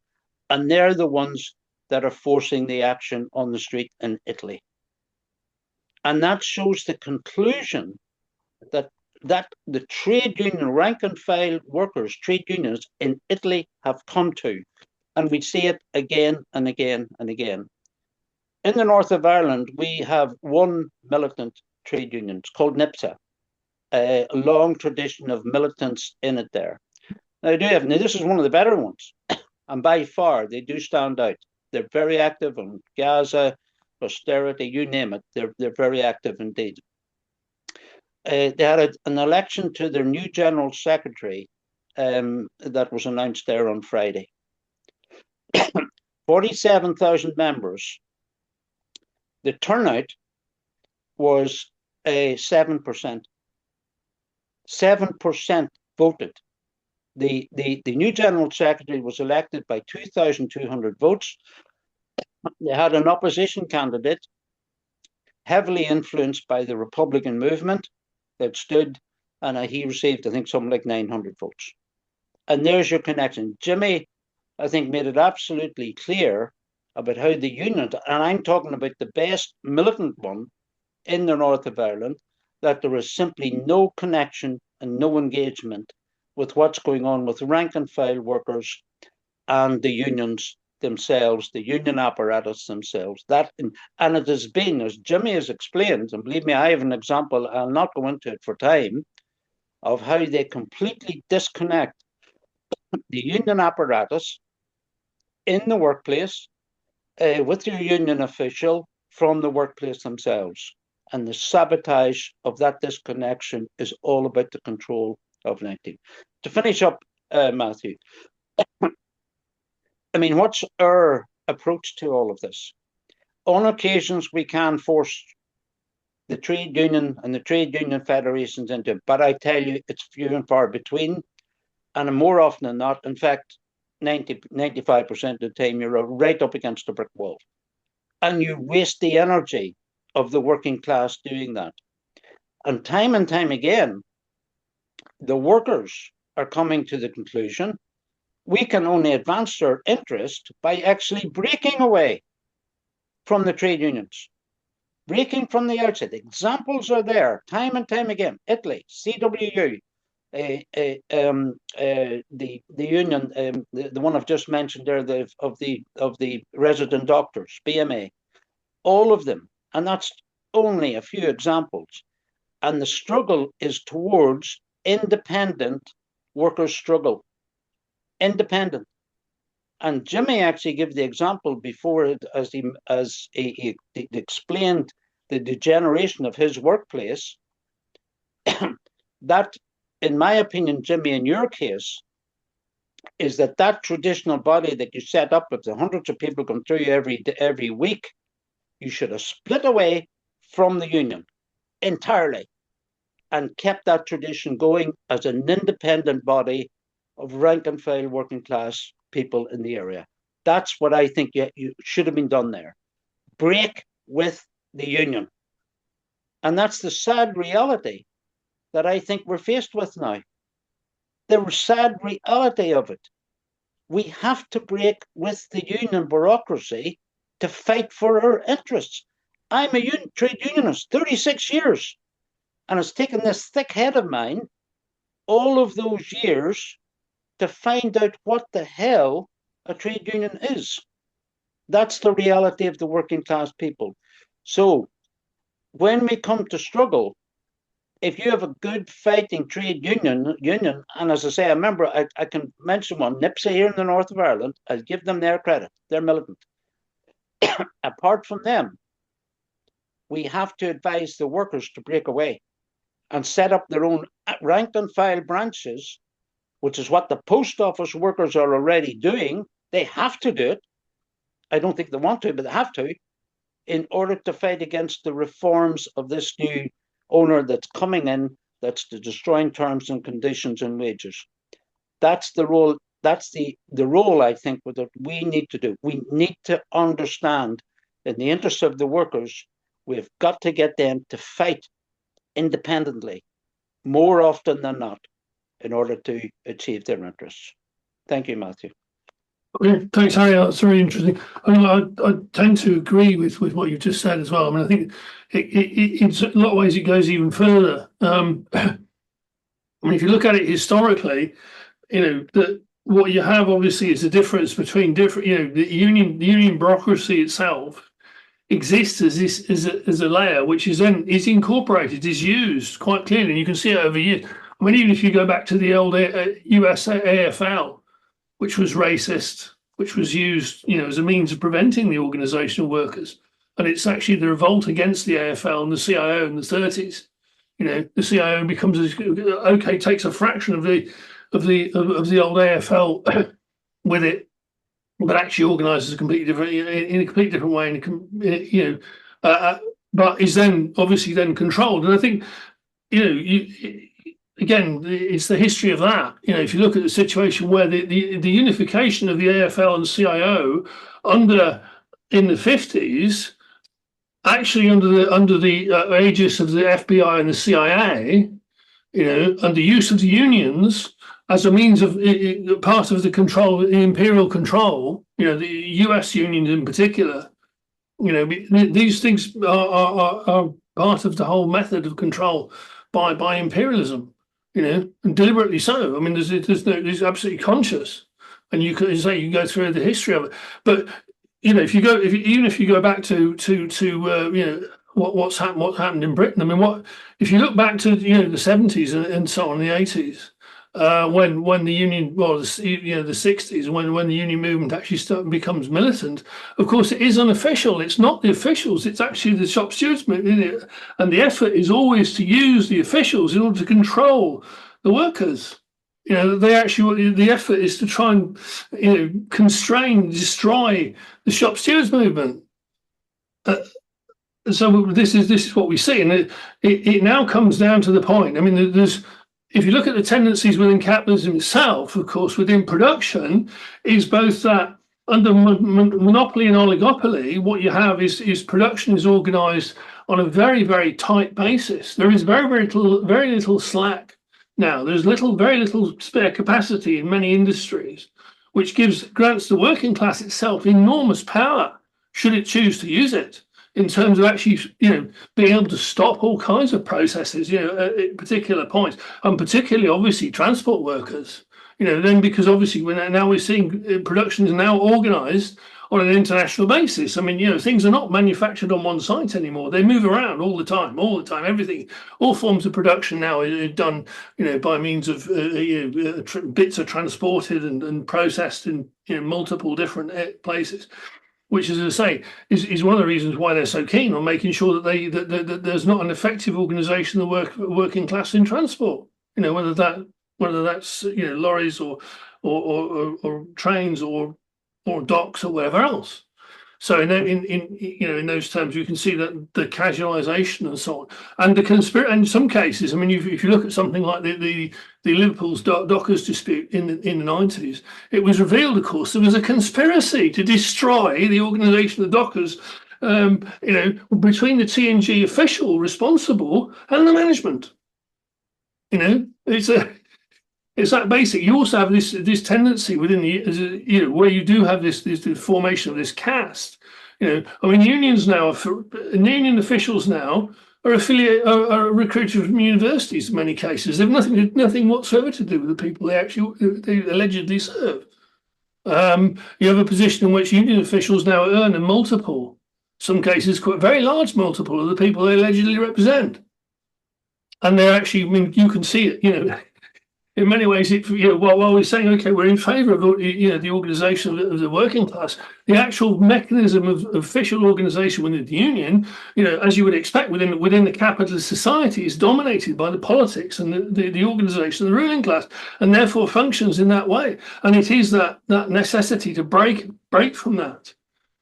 and they're the ones that are forcing the action on the street in Italy. And that shows the conclusion that the trade union rank and file workers, trade unions in Italy have come to. And we see it again and again and again. In the north of Ireland, we have one militant trade union. It's called NIPSA. A long tradition of militants in it there. Now, this is one of the better ones, and by far they do stand out. They're very active on Gaza, austerity, you name it. They're very active indeed. They had an election to their new general secretary that was announced there on Friday. 47,000 members. The turnout was 7%. 7% voted. The new general secretary was elected by 2,200 votes. They had an opposition candidate, heavily influenced by the Republican movement, that stood, and he received, I think, something like 900 votes. And there's your connection. Jimmy, I think, made it absolutely clear about how the union, and I'm talking about the best militant one in the north of Ireland, that there is simply no connection and no engagement with what's going on with rank and file workers and the unions themselves, the union apparatus themselves. And it has been, as Jimmy has explained, and believe me, I have an example, I'll not go into it for time, of how they completely disconnect the union apparatus in the workplace with your union official from the workplace themselves. And the sabotage of that disconnection is all about the control of 19. To finish up, Matthew. I mean, what's our approach to all of this? On occasions, we can force the trade union and the trade union federations into it, but I tell you, it's few and far between. And more often than not, in fact, 95% of the time, you're right up against a brick wall. And you waste the energy of the working class doing that. And time again, the workers are coming to the conclusion we can only advance their interest by actually breaking away from the trade unions, breaking from the outside. Examples are there, time and time again. Italy, CWU, the union, the one I've just mentioned there, of the resident doctors, BMA, all of them, and that's only a few examples. And the struggle is towards independent workers' struggle. Independent. And Jimmy actually gave the example before as he explained the degeneration of his workplace. That, in my opinion, Jimmy, in your case, is that traditional body that you set up with the hundreds of people come through every week, you should have split away from the union entirely and kept that tradition going as an independent body of rank and file working class people in the area. That's what I think you should have been done there. Break with the union. And that's the sad reality that I think we're faced with now. The sad reality of it. We have to break with the union bureaucracy to fight for our interests. I'm a trade unionist, 36 years. And it's taken this thick head of mine all of those years to find out what the hell a trade union is. That's the reality of the working class people. So when we come to struggle, if you have a good fighting trade union, and as I say, I remember I can mention one, NIPSA here in the north of Ireland, I'll give them their credit, they're militant. Apart from them, we have to advise the workers to break away and set up their own rank and file branches, which is what the post office workers are already doing. They have to do it. I don't think they want to, but they have to, in order to fight against the reforms of this new owner that's coming in, that's destroying terms and conditions and wages. That's the role. That's the role, I think, that we need to do. We need to understand, in the interest of the workers, we've got to get them to fight independently more often than not in order to achieve their interests. Thank you, Matthew. Okay, thanks, Harry. That's very interesting. I tend to agree with what you've just said as well. I mean, I think in a lot of ways it goes even further. I mean, if you look at it historically, that what you have obviously is the difference between different. The union bureaucracy itself exists as a layer which is incorporated, is used quite clearly, and you can see it over years. I mean, even if you go back to the old US AFL, which was racist, which was used, as a means of preventing the organisation of workers, and it's actually the revolt against the AFL and the CIO in the 30s. The CIO becomes takes a fraction of the old AFL with it, but actually organises in a completely different way, but is then obviously controlled. And I think, again, it's the history of that. If you look at the situation where the unification of the AFL and CIO in the 50s, actually under the aegis of the FBI and the CIA, and the use of the unions as a means of part of the control, the imperial control, the US unions in particular, these things are part of the whole method of control by imperialism, and deliberately so. I mean, there's absolutely conscious, and you could say you go through the history of it. But if you go back to what happened in Britain. I mean, if you look back to the 70s and so on, the 80s. When the union, the 60s, when the union movement actually becomes militant, of course it is unofficial. It's not the officials; it's actually the shop stewards, and the effort is always to use the officials in order to control the workers. You know, they actually, the effort is to try and, you know, constrain, destroy the shop stewards movement. So this is what we see, and it now comes down to the point. I mean, there's, if you look at the tendencies within capitalism itself, of course, within production, is both that under monopoly and oligopoly, what you have is production is organised on a very, very tight basis. There is very little slack now. There's very little spare capacity in many industries, which grants the working class itself enormous power should it choose to use it, in terms of actually, you know, being able to stop all kinds of processes, you know, at particular points, and particularly, obviously, transport workers. You know, then because obviously we're seeing production is now organised on an international basis. I mean, you know, things are not manufactured on one site anymore. They move around all the time. Everything, all forms of production now are done, you know, by means of bits are transported and processed in, you know, multiple different places. Which, as I say, is one of the reasons why they're so keen on making sure that there's not an effective organisation of the working class in transport. You know, whether that's, you know, lorries or trains or docks or whatever else. So in those terms, you can see that the casualisation and so on, and the conspiracy. In some cases, I mean, if you look at something like the Liverpool's Dockers dispute in the 90s, it was revealed, of course, there was a conspiracy to destroy the organisation of Dockers, you know, between the TNG official responsible and the management. You know, it's that basic. You also have this tendency within the, you know, where you do have this formation of this caste. You know, I mean, unions now, union officials now are recruited from universities in many cases. They've nothing whatsoever to do with the people they allegedly serve. You have a position in which union officials now earn a multiple, some cases quite very large multiple of the people they allegedly represent, and they're actually. I mean, you can see it. You know. In many ways, while we're saying, okay, we're in favour of, you know, the organisation of the working class, the actual mechanism of official organisation within the union, you know, as you would expect within the capitalist society, is dominated by the politics and the organisation of the ruling class, and therefore functions in that way. And it is that necessity to break from that.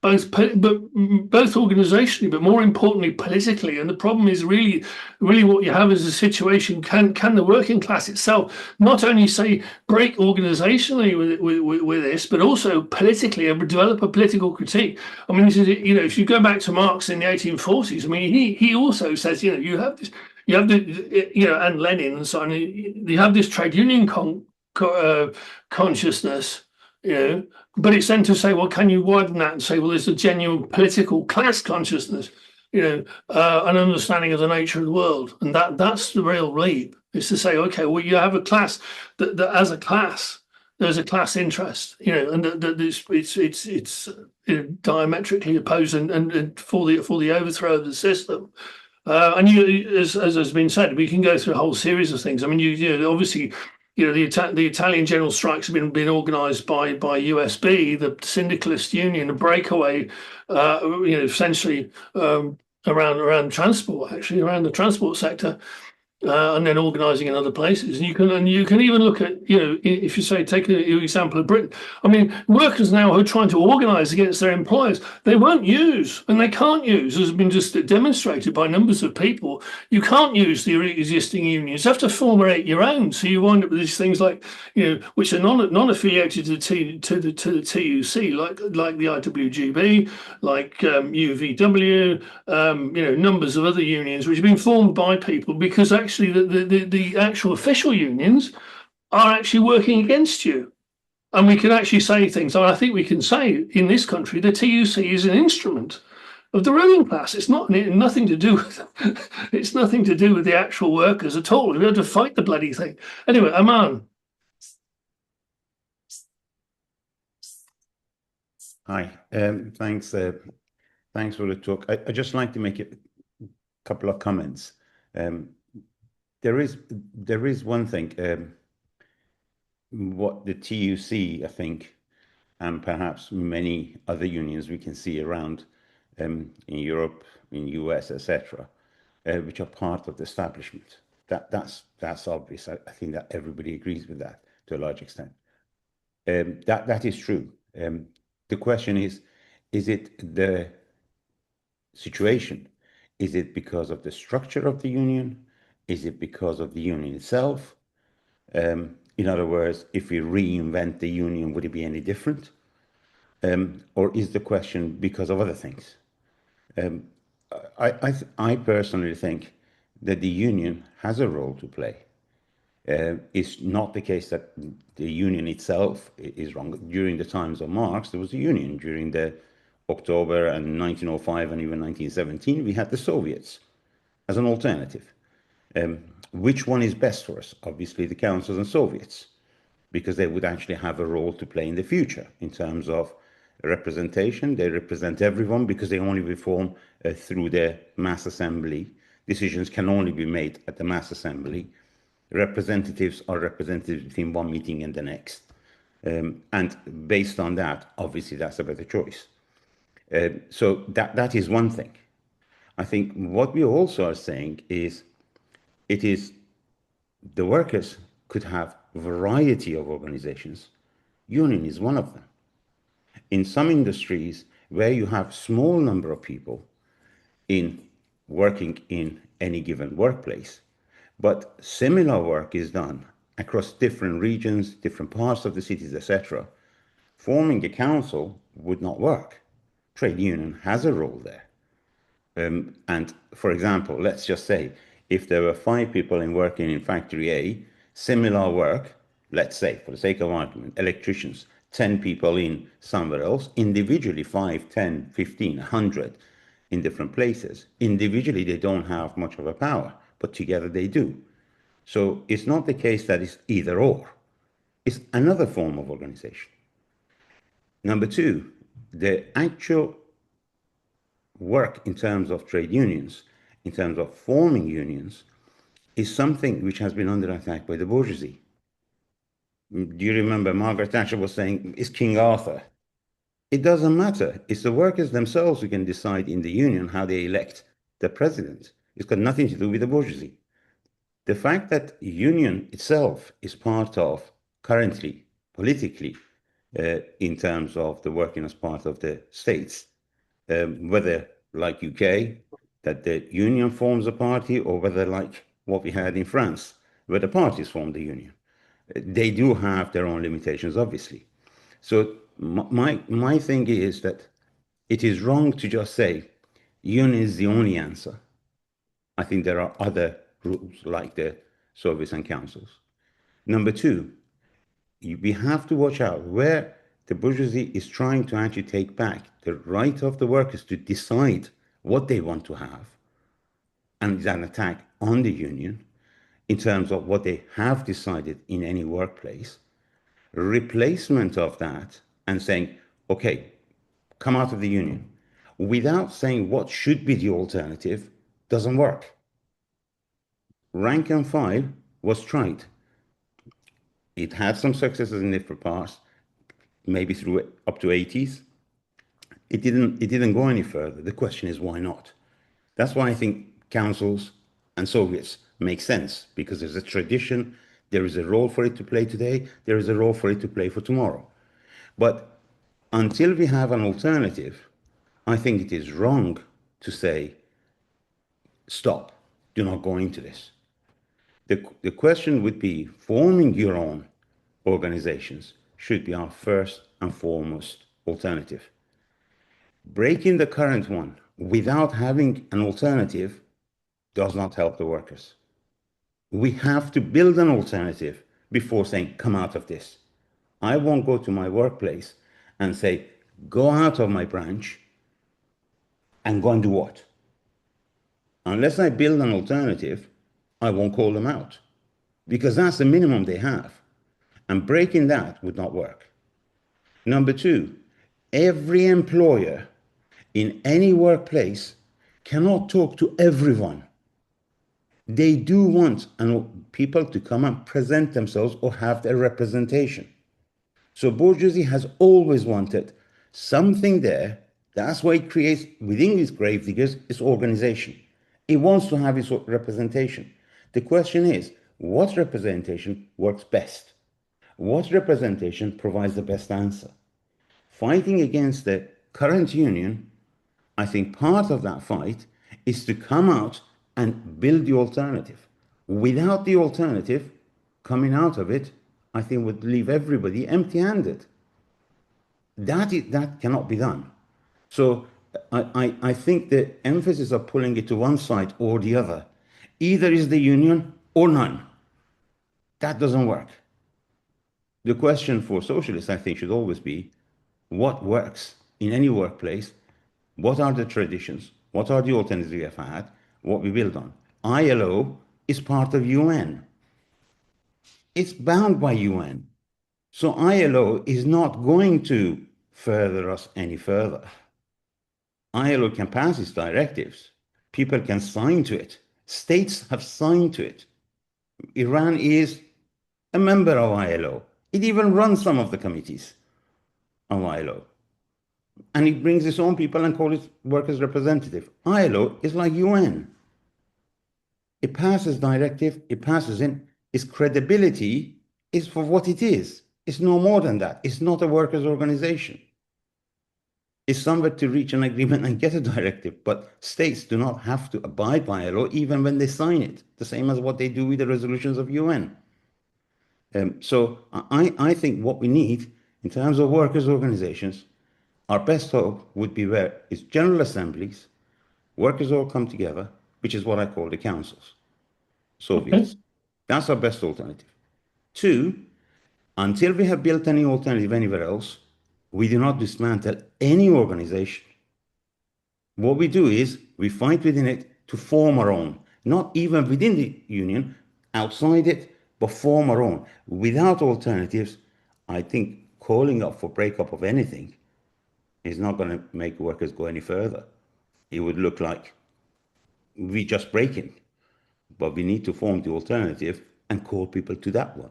Both organisationally, but more importantly politically. And the problem is really what you have is a situation: can the working class itself not only say break organisationally with this, but also politically develop a political critique? I mean, this is, you know, if you go back to Marx in the 1840s, I mean, he also says, you know, you have the, you know, and Lenin and so on. You have this trade union consciousness, you know. But it's then to say, well, can you widen that and say, well, there's a genuine political class consciousness, you know, an understanding of the nature of the world, and that's the real leap. Is to say, okay, well, you have a class that as a class, there's a class interest, you know, and that it's you know, diametrically opposed and for the overthrow of the system. And as has been said, we can go through a whole series of things. I mean, you know, obviously. You know, the Italian general strikes have been organised by USB, the syndicalist union, a breakaway, you know, essentially around transport, actually around the transport sector, and then organising in other places. And you can even look at, you know, if you say take an example of Britain. I mean, workers now who are trying to organise against their employers, they won't use and they can't use, as has been just demonstrated by numbers of people. You can't use the existing unions. You have to formulate your own. So you wind up with these things like, you know, which are non-affiliated to the TUC, like the IWGB, like UVW, you know, numbers of other unions which have been formed by people because actually the actual official unions are actually working against you. And we can actually say things. I think we can say in this country the TUC is an instrument of the ruling class. It's nothing to do with it's nothing to do with the actual workers at all. We have to fight the bloody thing. Anyway, Aman. Hi. Thanks for the talk. I'd just like to make a couple of comments. There is one thing, what the TUC, I think, and perhaps many other unions we can see around in Europe, in US, etc., which are part of the establishment. That's obvious. I think that everybody agrees with that. to a large extent. That is true. The question is it the situation? Is it because of the structure of the union? Is it because of the union itself? In other words, if we reinvent the union, would it be any different? Or is the question because of other things? I personally think that the union has a role to play. It's not the case that the union itself is wrong. During the times of Marx, there was a union. During the October and 1905 and even 1917, we had the Soviets as an alternative. Which one is best for us? Obviously, the Councils and Soviets, because they would actually have a role to play in the future in terms of representation. They represent everyone because they only reform through the mass assembly. Decisions can only be made at the mass assembly. Representatives are representatives between one meeting and the next. And based on that, obviously, that's a better choice. So that is one thing. I think what we also are saying is it is the workers could have a variety of organizations. Union is one of them. In some industries where you have small number of people in working in any given workplace, but similar work is done across different regions, different parts of the cities, etc., forming a council would not work. Trade union has a role there. And for example, let's just say if there were 5 people working in factory A, similar work, let's say for the sake of argument, electricians, 10 people in somewhere else, individually 5, 10, 15, 100 in different places. Individually, they don't have much of a power, but together they do. So it's not the case that it's either or. It's another form of organization. Number 2, the actual work in terms of trade unions, in terms of forming unions, is something which has been under attack by the bourgeoisie. Do you remember Margaret Thatcher was saying, it's King Arthur? It doesn't matter. It's the workers themselves who can decide in the union how they elect the president. It's got nothing to do with the bourgeoisie. The fact that union itself is part of, currently, politically, in terms of the working as part of the states, whether like UK, that the union forms a party, or whether like what we had in France, where the parties form the union. They do have their own limitations, obviously. So my thing is that it is wrong to just say union is the only answer. I think there are other rules like the Soviets and councils. Number 2, we have to watch out where the bourgeoisie is trying to actually take back the right of the workers to decide what they want to have, and is an attack on the union in terms of what they have decided in any workplace. Replacement of that and saying, okay, come out of the union, without saying what should be the alternative, doesn't work. Rank and file was tried. It had some successes in different parts, maybe through up to 80s. It didn't go any further. The question is, why not? That's why I think councils and Soviets make sense, because there's a tradition, there is a role for it to play today, there is a role for it to play for tomorrow. But until we have an alternative, I think it is wrong to say, stop, do not go into this. The question would be, forming your own organizations should be our first and foremost alternative. Breaking the current one without having an alternative does not help the workers. We have to build an alternative before saying, come out of this. I won't go to my workplace and say, go out of my branch and go and do what? Unless I build an alternative, I won't call them out, because that's the minimum they have. And breaking that would not work. Number 2, every employer in any workplace cannot talk to everyone. They do want people to come and present themselves or have their representation. So bourgeoisie has always wanted something there. That's why it creates, within these gravediggers, its organization. It wants to have its representation. The question is, what representation works best? what representation provides the best answer. Fighting against the current union, I think part of that fight is to come out and build the alternative. Without the alternative, coming out of it, I think would leave everybody empty-handed. That cannot be done. So I think the emphasis of pulling it to one side or the other, either is the union or none. That doesn't work. The question for socialists, I think, should always be, what works in any workplace? What are the traditions? What are the alternatives we have had? What we build on? ILO is part of UN. It's bound by UN. So ILO is not going to further us any further. ILO can pass its directives. People can sign to it. States have signed to it. Iran is a member of ILO. It even runs some of the committees of ILO. And it brings its own people and calls it workers' representative. ILO is like UN. It passes directive, it passes in. Its credibility is for what it is. It's no more than that. It's not a workers' organization. It's somewhere to reach an agreement and get a directive, but states do not have to abide by ILO even when they sign it, the same as what they do with the resolutions of UN. So I think what we need in terms of workers' organizations, our best hope would be where it's general assemblies, workers all come together, which is what I call the councils, Soviets. Okay. That's our best alternative. Two, until we have built any alternative anywhere else, we do not dismantle any organization. What we do is we fight within it to form our own, not even within the union, outside it, but form our own. Without alternatives, I think calling up for breakup of anything is not going to make workers go any further. It would look like we just breaking, but we need to form the alternative and call people to that one.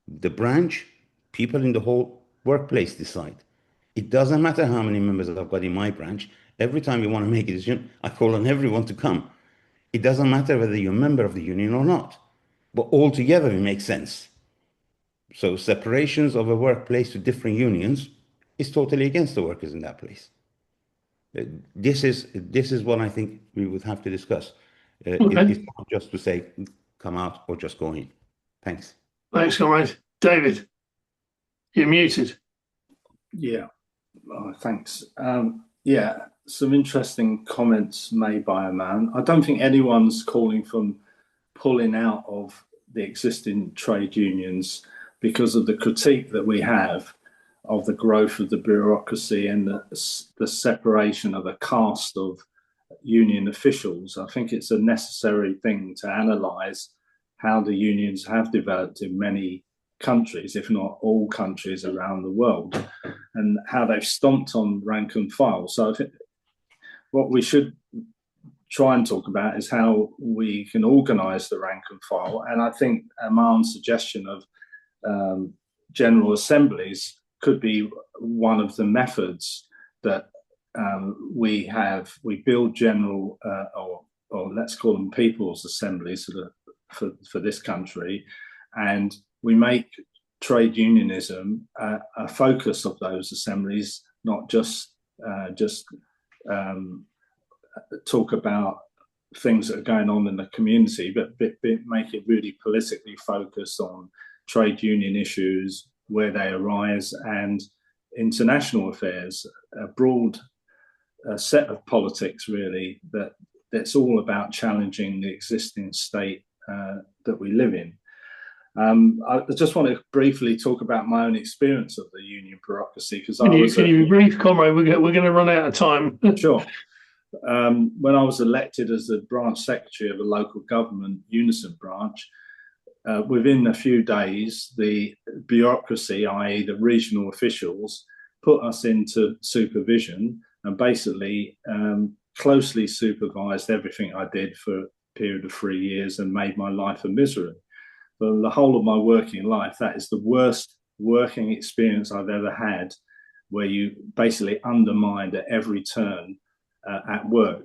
The branch, people in the whole workplace decide. It doesn't matter how many members I've got in my branch. Every time you want to make a decision, I call on everyone to come. It doesn't matter whether you're a member of the union or not, but all together it makes sense. So separations of a workplace to different unions is totally against the workers in that place. This is what I think we would have to discuss. Okay. It's not just to say, come out or just go in. Thanks. Thanks, comrade. David, you're muted. Yeah, thanks. Yeah, some interesting comments made by a man. I don't think anyone's calling from pulling out of the existing trade unions because of the critique that we have of the growth of the bureaucracy and the separation of a caste of union officials. I think it's a necessary thing to analyse how the unions have developed in many countries, if not all countries around the world, and how they've stomped on rank and file. So I think what we should try and talk about is how we can organise the rank and file. And I think Aman's suggestion of general assemblies could be one of the methods that we build general or let's call them people's assemblies for this country, and we make trade unionism a focus of those assemblies, not just talk about things that are going on in the community, but make it really politically focused on trade union issues, where they arise, and international affairs, a broad set of politics really that's all about challenging the existing state that we live in. I just want to briefly talk about my own experience of the union bureaucracy, because can you be brief, comrade? We're going to run out of time. Sure. When I was elected as the branch secretary of a local government unison branch, within a few days, the bureaucracy, i.e. the regional officials, put us into supervision and basically closely supervised everything I did for a period of 3 years and made my life a misery. For the whole of my working life, that is the worst working experience I've ever had, where you basically undermined at every turn at work.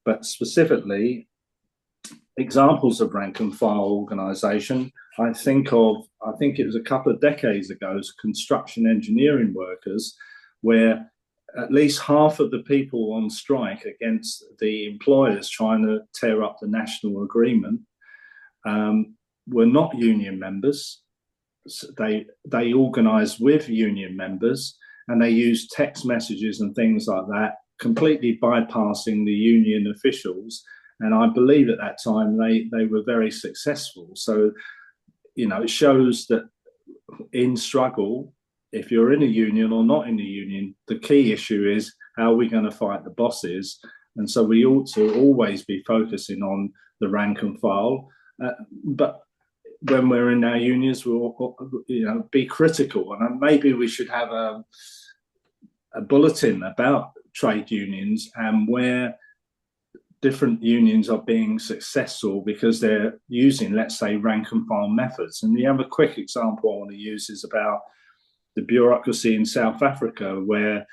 But specifically, examples of rank and file organisation, I think it was a couple of decades ago, as construction engineering workers, where at least half of the people on strike against the employers trying to tear up the national agreement were not union members. So they organised with union members, and they used text messages and things like that, completely bypassing the union officials. And I believe at that time they were very successful. So, it shows that in struggle, if you're in a union or not in a union, the key issue is how are we going to fight the bosses? And so we ought to always be focusing on the rank and file. But when we're in our unions, we'll be critical, and maybe we should have a bulletin about trade unions and where different unions are being successful because they're using, let's say, rank and file methods. And the other quick example I want to use is about the bureaucracy in South Africa, where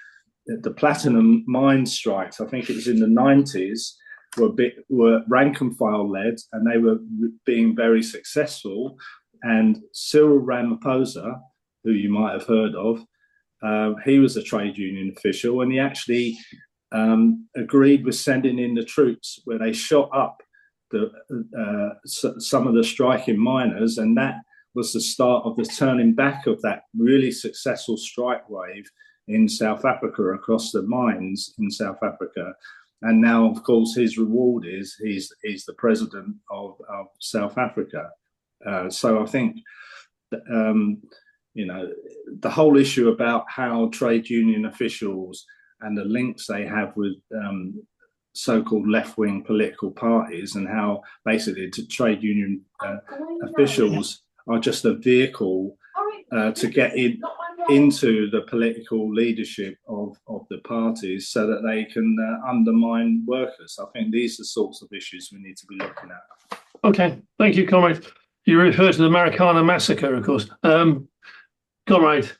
the platinum mine strikes, I think it was in the 90s, were rank and file led, and they were being very successful. And Cyril Ramaphosa, who you might have heard of, he was a trade union official, and he actually agreed with sending in the troops, where they shot up some of the striking miners, and that was the start of the turning back of that really successful strike wave in South Africa, across the mines in South Africa. And now, of course, his reward is he's the president of South Africa. So I think, the whole issue about how trade union officials and the links they have with so-called left-wing political parties, and how basically trade union officials are just a vehicle to get into the political leadership of the parties so that they can undermine workers. I think these are the sorts of issues we need to be looking at. Okay, thank you, Comrade. You refer to the Marikana massacre, of course. Comrade,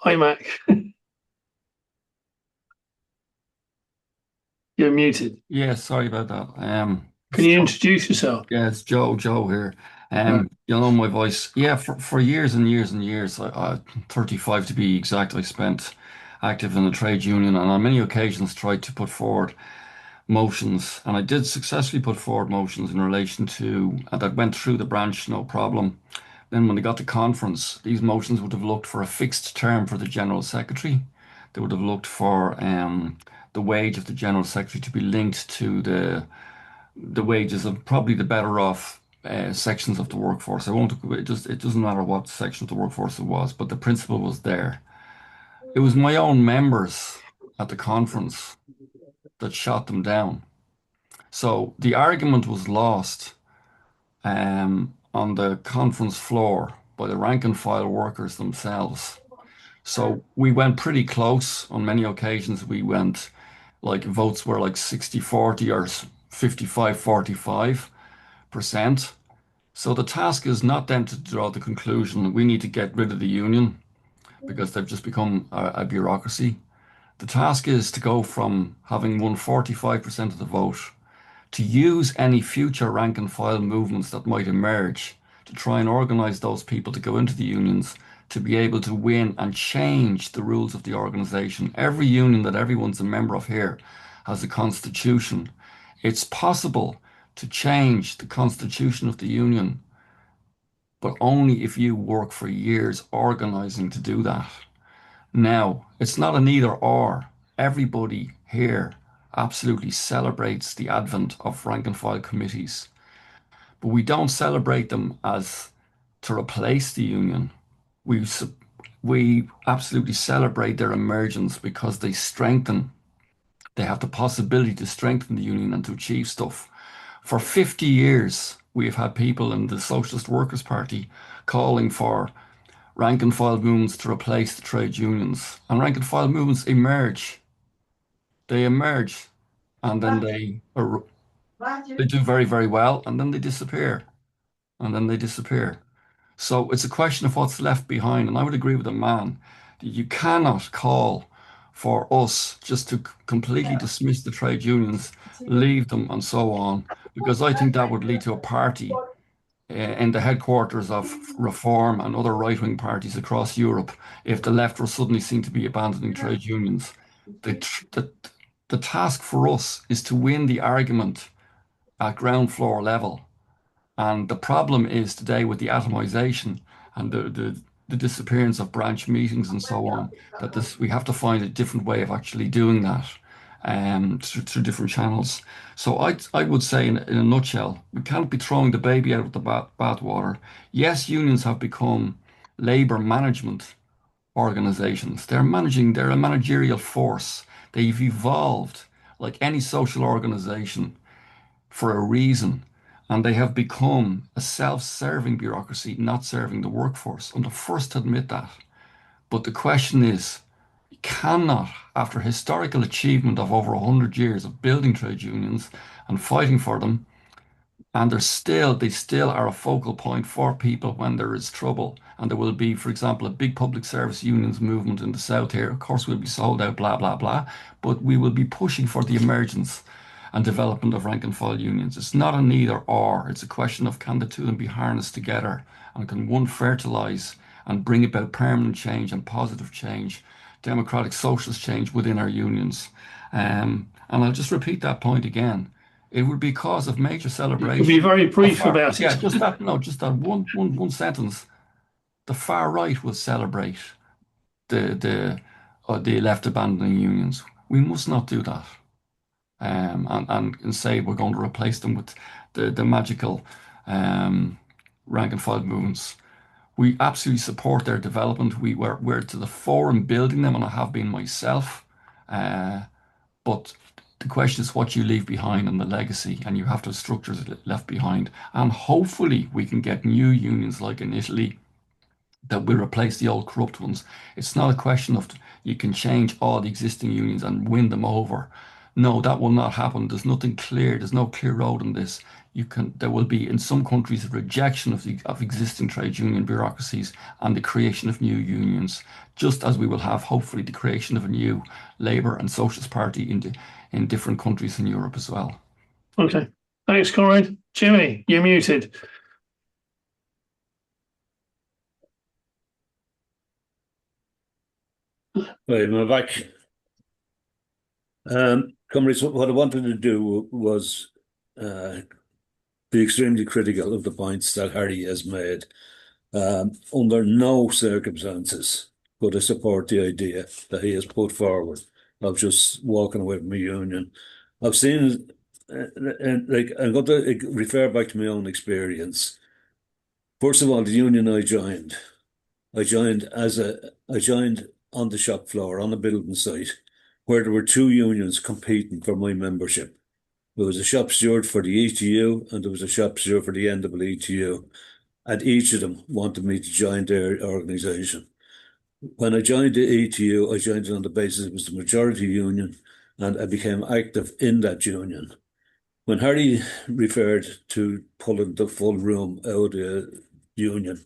IMAC. You're muted. Yeah, sorry about that. Can you introduce yourself? Yeah, it's Joe here. You'll know my voice. Yeah, for years and years and years, 35 to be exact, I spent active in the trade union, and on many occasions tried to put forward motions, and I did successfully put forward motions in relation to that went through the branch, no problem. Then when they got to conference, these motions would have looked for a fixed term for the General Secretary. They would have looked for the wage of the General Secretary to be linked to the wages of probably the better off sections of the workforce. It doesn't matter what section of the workforce it was, but the principle was there. It was my own members at the conference that shot them down. So the argument was lost on the conference floor by the rank and file workers themselves. So we went pretty close on many occasions. We went, like, votes were like 60-40 or 55-45%. So the task is not then to draw the conclusion we need to get rid of the union because they've just become a bureaucracy. The task is to go from having won 45% of the vote to use any future rank and file movements that might emerge to try and organize those people to go into the unions to be able to win and change the rules of the organization. Every union that everyone's a member of here has a constitution. It's possible to change the constitution of the union, but only if you work for years organizing to do that. Now, it's not an either or. Everybody here absolutely celebrates the advent of rank and file committees, but we don't celebrate them as to replace the union. We absolutely celebrate their emergence because they have the possibility to strengthen the union and to achieve stuff. For 50 years, we've had people in the Socialist Workers' Party calling for rank and file movements to replace the trade unions. And rank and file movements emerge. They emerge, and then they do very, very well, and then they disappear. And then they disappear. So it's a question of what's left behind. And I would agree with the man. You cannot call for us just to completely dismiss the trade unions, leave them and so on, because I think that would lead to a party in the headquarters of Reform and other right-wing parties across Europe if the left were suddenly seen to be abandoning trade unions. The task for us is to win the argument at ground floor level. And the problem is today with the atomization and the disappearance of branch meetings and so on, that we have to find a different way of actually doing that through different channels. So I would say in a nutshell, we can't be throwing the baby out with the bathwater. Yes, unions have become labor management organizations. They're a managerial force. They've evolved like any social organization for a reason. And they have become a self-serving bureaucracy, not serving the workforce. I'm the first to admit that. But the question is, you cannot, after historical achievement of over 100 years of building trade unions and fighting for them, and they still are a focal point for people when there is trouble. And there will be, for example, a big public service unions movement in the south here. Of course, we'll be sold out, blah, blah, blah. But we will be pushing for the emergence and development of rank and file unions. It's not an either or. It's a question of can the two of them be harnessed together, and can one fertilize and bring about permanent change and positive change, democratic socialist change within our unions. And I'll just repeat that point again. It would be cause of major celebration. Be very brief about it. Yeah, just that one sentence. The far right will celebrate the left abandoning unions. We must not do that. And say we're going to replace them with the magical rank and file movements. We absolutely support their development. We're to the fore in building them, and I have been myself. But the question is what you leave behind and the legacy, and you have to have structures left behind. And hopefully we can get new unions like in Italy that will replace the old corrupt ones. It's not a question of you can change all the existing unions and win them over. No, that will not happen. There's nothing clear. There's no clear road in this. There will be in some countries a rejection of existing trade union bureaucracies and the creation of new unions, just as we will have hopefully the creation of a new Labour and Socialist Party in different countries in Europe as well. Okay, thanks, Conrad. Jimmy, you're muted. Right, I'm back. Comrades, what I wanted to do was be extremely critical of the points that Harry has made. Under no circumstances could I support the idea that he has put forward of just walking away from a union. I've seen, I'm going to refer back to my own experience. First of all, the union I joined on the shop floor on a building site where there were two unions competing for my membership. There was a shop steward for the ETU and there was a shop steward for the NEETU. And each of them wanted me to join their organisation. When I joined the ETU, I joined it on the basis it was the majority union, and I became active in that union. When Harry referred to pulling the full room out of the union,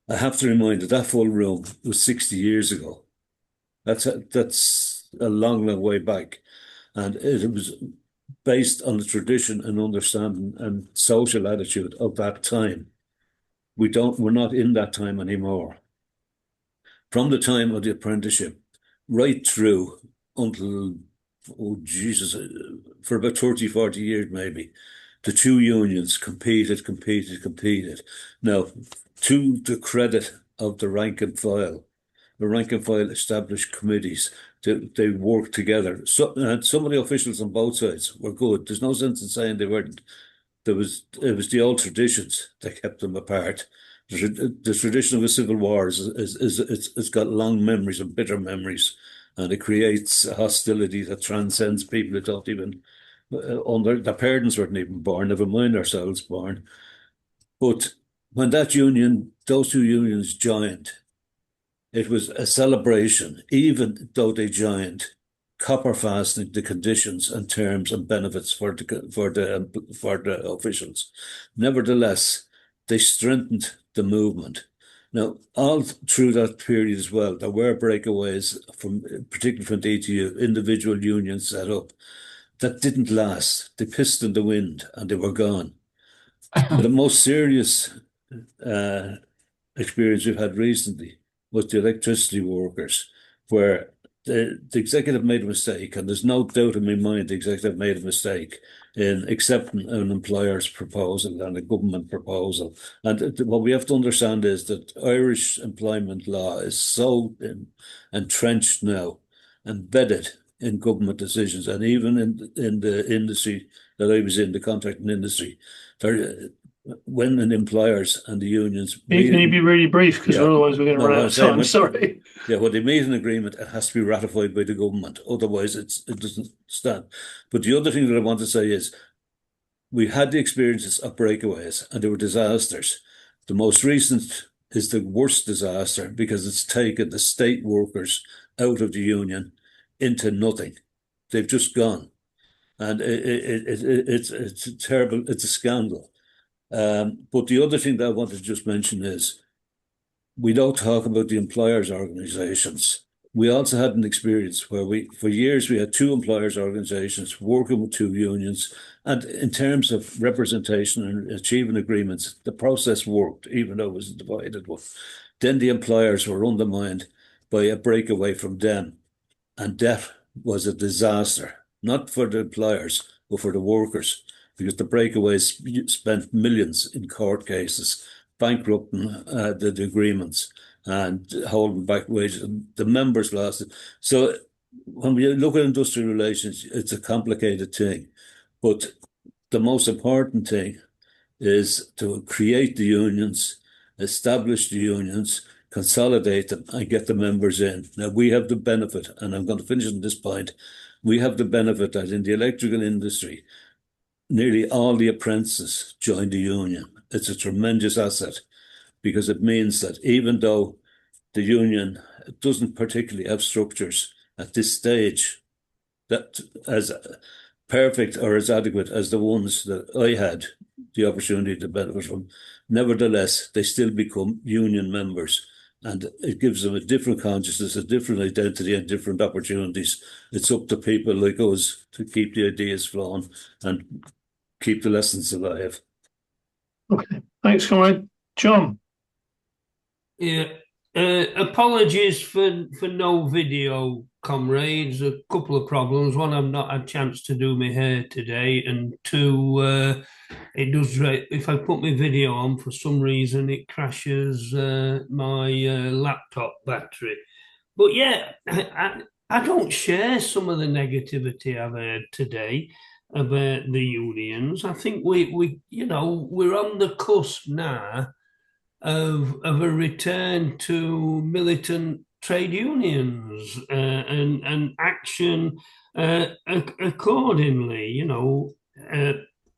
I have to remind that full room was 60 years ago. That's a long, long way back. And it was based on the tradition and understanding and social attitude of that time. We're not in that time anymore. From the time of the apprenticeship, right through until, for about 30, 40 years maybe, the two unions competed. Now, to the credit of the rank and file established committees. They worked together. And some of the officials on both sides were good. There's no sense in saying they weren't. It was the old traditions that kept them apart. The tradition of a civil war it's got long memories and bitter memories, and it creates a hostility that transcends people that don't even their parents weren't even born, never mind ourselves born. But when those two unions joined, it was a celebration, even though they joined, copper fastening the conditions and terms and benefits for the officials. Nevertheless, they strengthened the movement. Now, all through that period as well, there were breakaways particularly from the ETU, individual unions set up that didn't last. They pissed in the wind and they were gone. But the most serious experience we've had recently was the electricity workers, where the executive made a mistake, and there's no doubt in my mind the executive made a mistake in accepting an employer's proposal and a government proposal. And what we have to understand is that Irish employment law is so entrenched now, embedded in government decisions, and even in the industry that I was in, the contracting industry, when the employers and the unions Can you be really brief, because otherwise we're going to run out of time? Sorry. Yeah, when they meet an agreement, it has to be ratified by the government. Otherwise, it doesn't stand. But the other thing that I want to say is we had the experiences of breakaways, and they were disasters. The most recent is the worst disaster because it's taken the state workers out of the union into nothing. They've just gone. And it's terrible. It's a scandal. But the other thing that I wanted to just mention is we don't talk about the employers' organisations. We also had an experience where for years we had two employers' organisations working with two unions, and in terms of representation and achieving agreements, the process worked, even though it was a divided one. Then the employers were undermined by a breakaway from them, and that was a disaster, not for the employers, but for the workers, because the breakaways spent millions in court cases, bankrupting the agreements and holding back wages. The members lost it. So when we look at industrial relations, it's a complicated thing. But the most important thing is to create the unions, establish the unions, consolidate them, and get the members in. Now, we have the benefit, and I'm going to finish on this point, we have the benefit that in the electrical industry, nearly all the apprentices join the union. It's a tremendous asset because it means that even though the union doesn't particularly have structures at this stage that as perfect or as adequate as the ones that I had the opportunity to benefit from, nevertheless, they still become union members. And it gives them a different consciousness, a different identity, and different opportunities. It's up to people like us to keep the ideas flowing and keep the lessons alive. Okay, thanks, Conrad. John. Yeah, apologies for no video, comrades. A couple of problems. One, I've not had a chance to do my hair today, and two, it does. If I put my video on, for some reason, it crashes my laptop battery. But yeah, I don't share some of the negativity I've heard today about the unions. I think we're on the cusp now of a return to militant trade unions and action accordingly.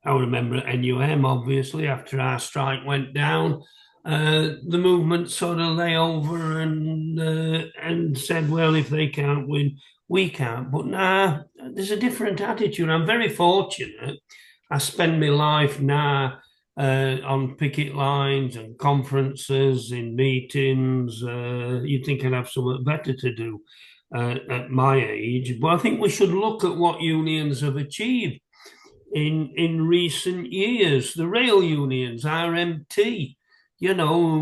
I remember at NUM, obviously, after our strike went down, the movement sort of lay over and said, well, if they can't win, we can't. But now there's a different attitude. I'm very fortunate. I spend my life now on picket lines and conferences, in meetings. You'd think I'd have something better to do at my age. But I think we should look at what unions have achieved in recent years. The rail unions, RMT,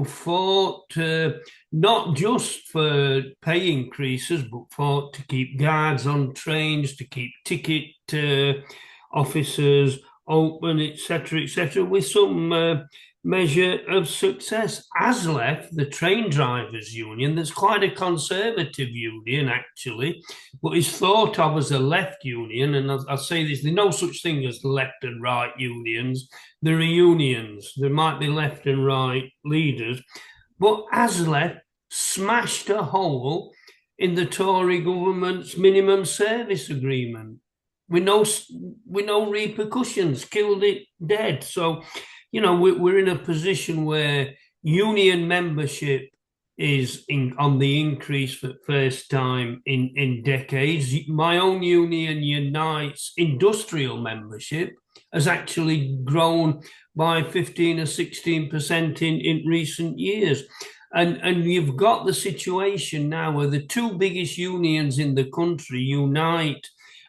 fought not just for pay increases, but fought to keep guards on trains, to keep ticket officers open, etc., with some measure of success. ASLEF, the train drivers union, that's quite a conservative union, actually, but is thought of as a left union. And I'll say this, there's no such thing as left and right unions. There are unions. There might be left and right leaders. But ASLEF smashed a hole in the Tory government's minimum service agreement. With no repercussions, killed it dead. So, we're in a position where union membership is on the increase for the first time in decades. My own union, Unite's industrial membership has actually grown by 15 or 16% in recent years. And you've got the situation now where the two biggest unions in the country, Unite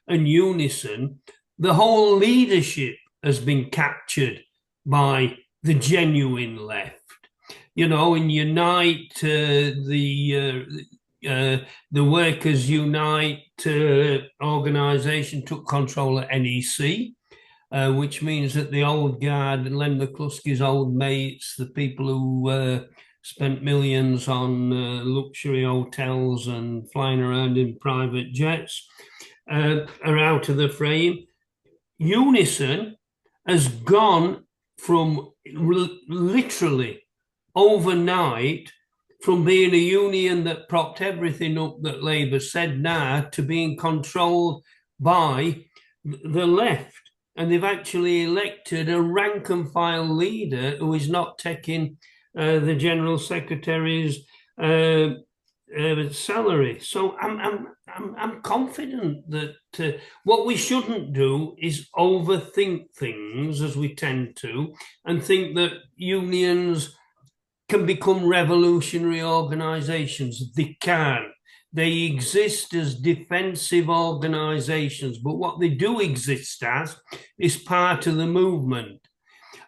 and Unison, the whole leadership has been captured by the genuine left. You know, in Unite, the Workers Unite organisation took control at NEC, which means that the old guard, Len McCluskey's old mates, the people who spent millions on luxury hotels and flying around in private jets, are out of the frame. Unison has gone from literally overnight from being a union that propped everything up that Labour said now to being controlled by the left. And they've actually elected a rank and file leader who is not taking the General Secretary's salary. So I'm confident that what we shouldn't do is overthink things, as we tend to, and think that unions can become revolutionary organizations. They can't. They exist as defensive organizations, but what they do exist as is part of the movement.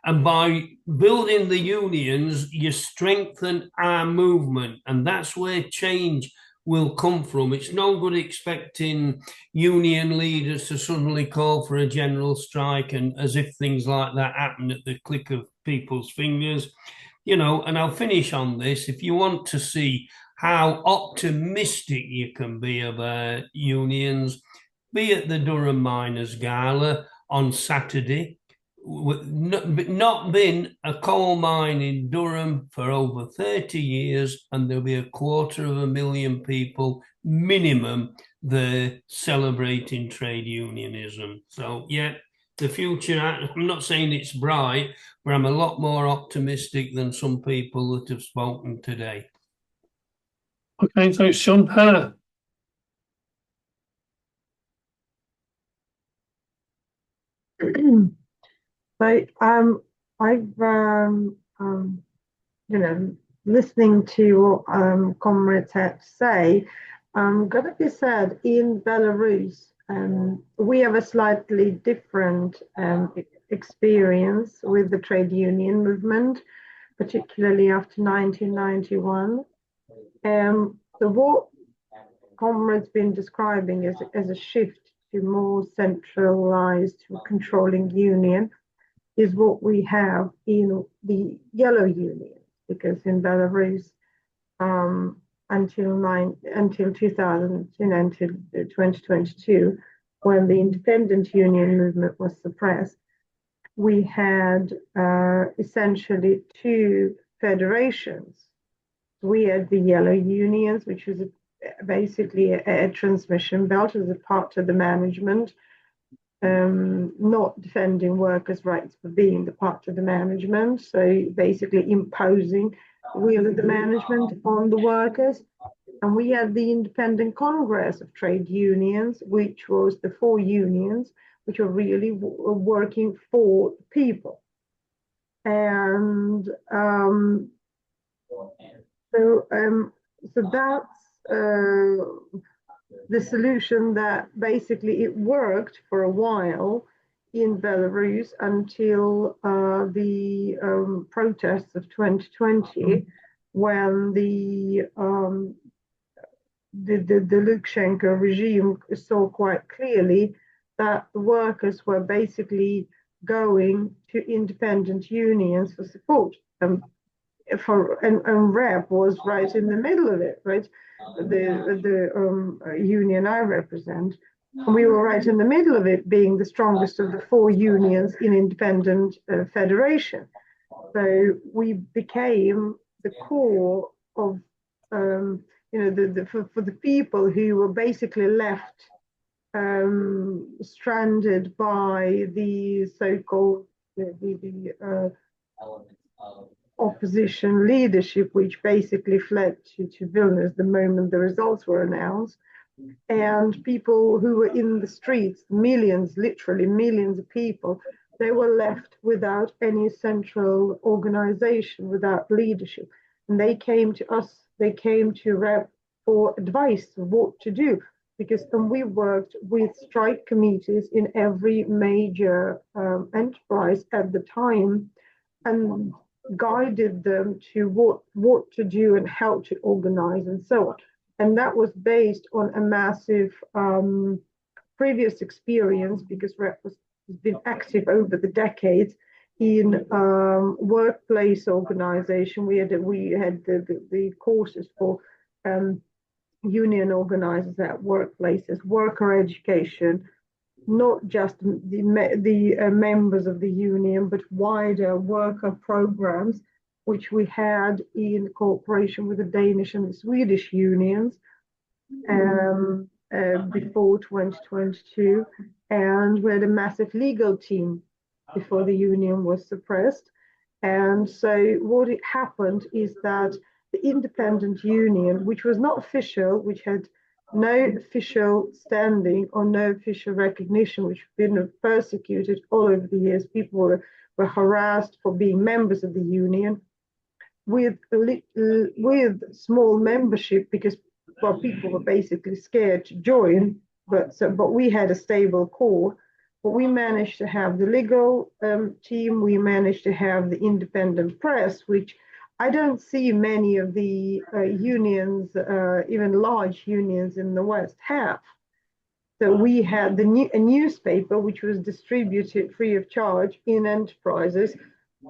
And by building the unions, you strengthen our movement, and that's where change will come from. It's no good expecting union leaders to suddenly call for a general strike, and as if things like that happen at the click of people's fingers. You know, and I'll finish on this. If you want to see how optimistic you can be about unions, be at the Durham Miners Gala on Saturday. Not been a coal mine in Durham for over 30 years, and there'll be 250,000 people minimum there celebrating trade unionism. So, yeah, the future, I'm not saying it's bright, but I'm a lot more optimistic than some people that have spoken today. Okay, thanks, John. Hannah. So I've you know, listening to what comrades have to say, gotta be said, in Belarus, we have a slightly different experience with the trade union movement, particularly after 1991. So what comrades been describing as a shift to more centralized controlling union is what we have in the yellow union, because in Belarus, until 2000, until 2022, when the independent union movement was suppressed, we had essentially two federations. We had the yellow unions, which was basically a transmission belt as a part of the management, not defending workers' rights, but being the part of the management. So basically imposing the will of the management on the workers. And we had the Independent Congress of Trade Unions, which was the four unions, which were really working for people. And so that's the solution that basically it worked for a while in Belarus until the protests of 2020, when the Lukashenko regime saw quite clearly that the workers were basically going to independent unions for support. And REP was right in the middle of it, right? The union I represent, and we were right in the middle of it, being the strongest of the four unions in independent federation. So we became the core of, you know, for the people who were basically left stranded by the so-called opposition leadership, which basically fled to Vilnius the moment the results were announced. And people who were in the streets, millions, literally millions of people, they were left without any central organization, without leadership. And they came to us, they came to REP for advice of what to do, because we worked with strike committees in every major enterprise at the time and guided them to what to do and how to organize and so on. And that was based on a massive previous experience, because REP has been active over the decades in workplace organization. We had the courses for union organizers at workplaces, worker education, not just the members of the union, but wider worker programs, which we had in cooperation with the Danish and the Swedish unions before 2022. And we had a massive legal team before the union was suppressed. And so what happened is that the independent union, which was not official, which had no official standing or no official recognition, which had been persecuted all over the years. People were harassed for being members of the union with small membership, because people were basically scared to join. But we had a stable core. But we managed to have the legal team. We managed to have the independent press, which I don't see many of the unions, even large unions in the West, have. So we had a newspaper which was distributed free of charge in enterprises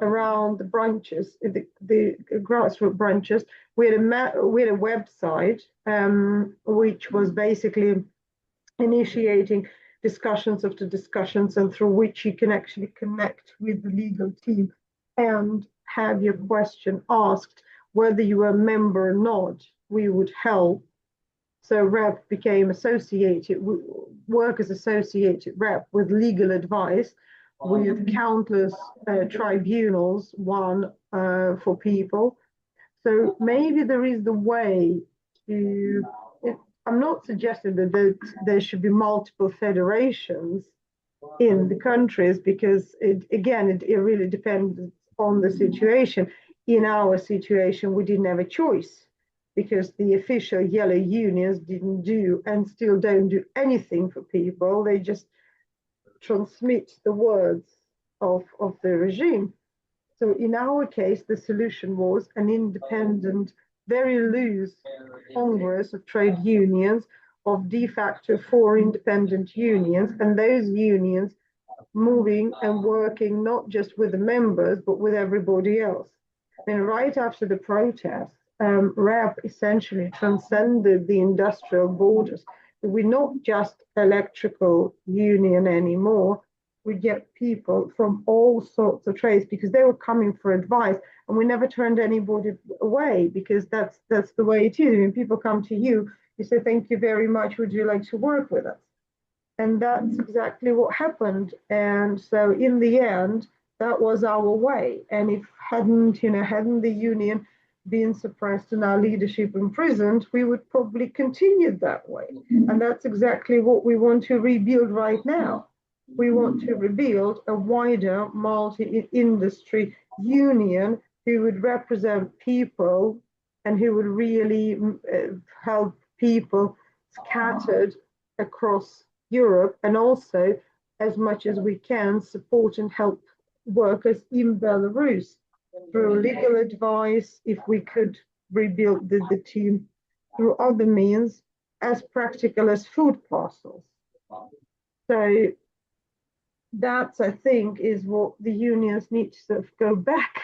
around the branches, the grassroots branches. We had a website which was basically initiating discussions after discussions, and through which you can actually connect with the legal team and have your question asked. Whether you were a member or not, we would help. So REP became associated, workers associated REP with legal advice, with countless tribunals, one for people. So maybe there is the way to, I'm not suggesting that there should be multiple federations in the countries, because it really depends on the situation. In our situation, we didn't have a choice, because the official yellow unions didn't do and still don't do anything for people. They just transmit the words of the regime. So in our case, the solution was an independent, very loose Congress of trade unions, of de facto 4 independent unions, and those unions moving and working not just with the members, but with everybody else. And right after the protests, REP essentially transcended the industrial borders. We're not just electrical union anymore. We get people from all sorts of trades, because they were coming for advice, and we never turned anybody away, because that's the way it is. When people come to you, you say, thank you very much, would you like to work with us? And that's exactly what happened. And so in the end, that was our way. And if hadn't the union been suppressed and our leadership imprisoned, we would probably continue that way. And that's exactly what we want to rebuild right now. We want to rebuild a wider multi-industry union who would represent people and who would really help people scattered across Europe, and also, as much as we can, support and help workers in Belarus through legal advice, if we could rebuild the team through other means, as practical as food parcels. So that, I think, is what the unions need to sort of go back.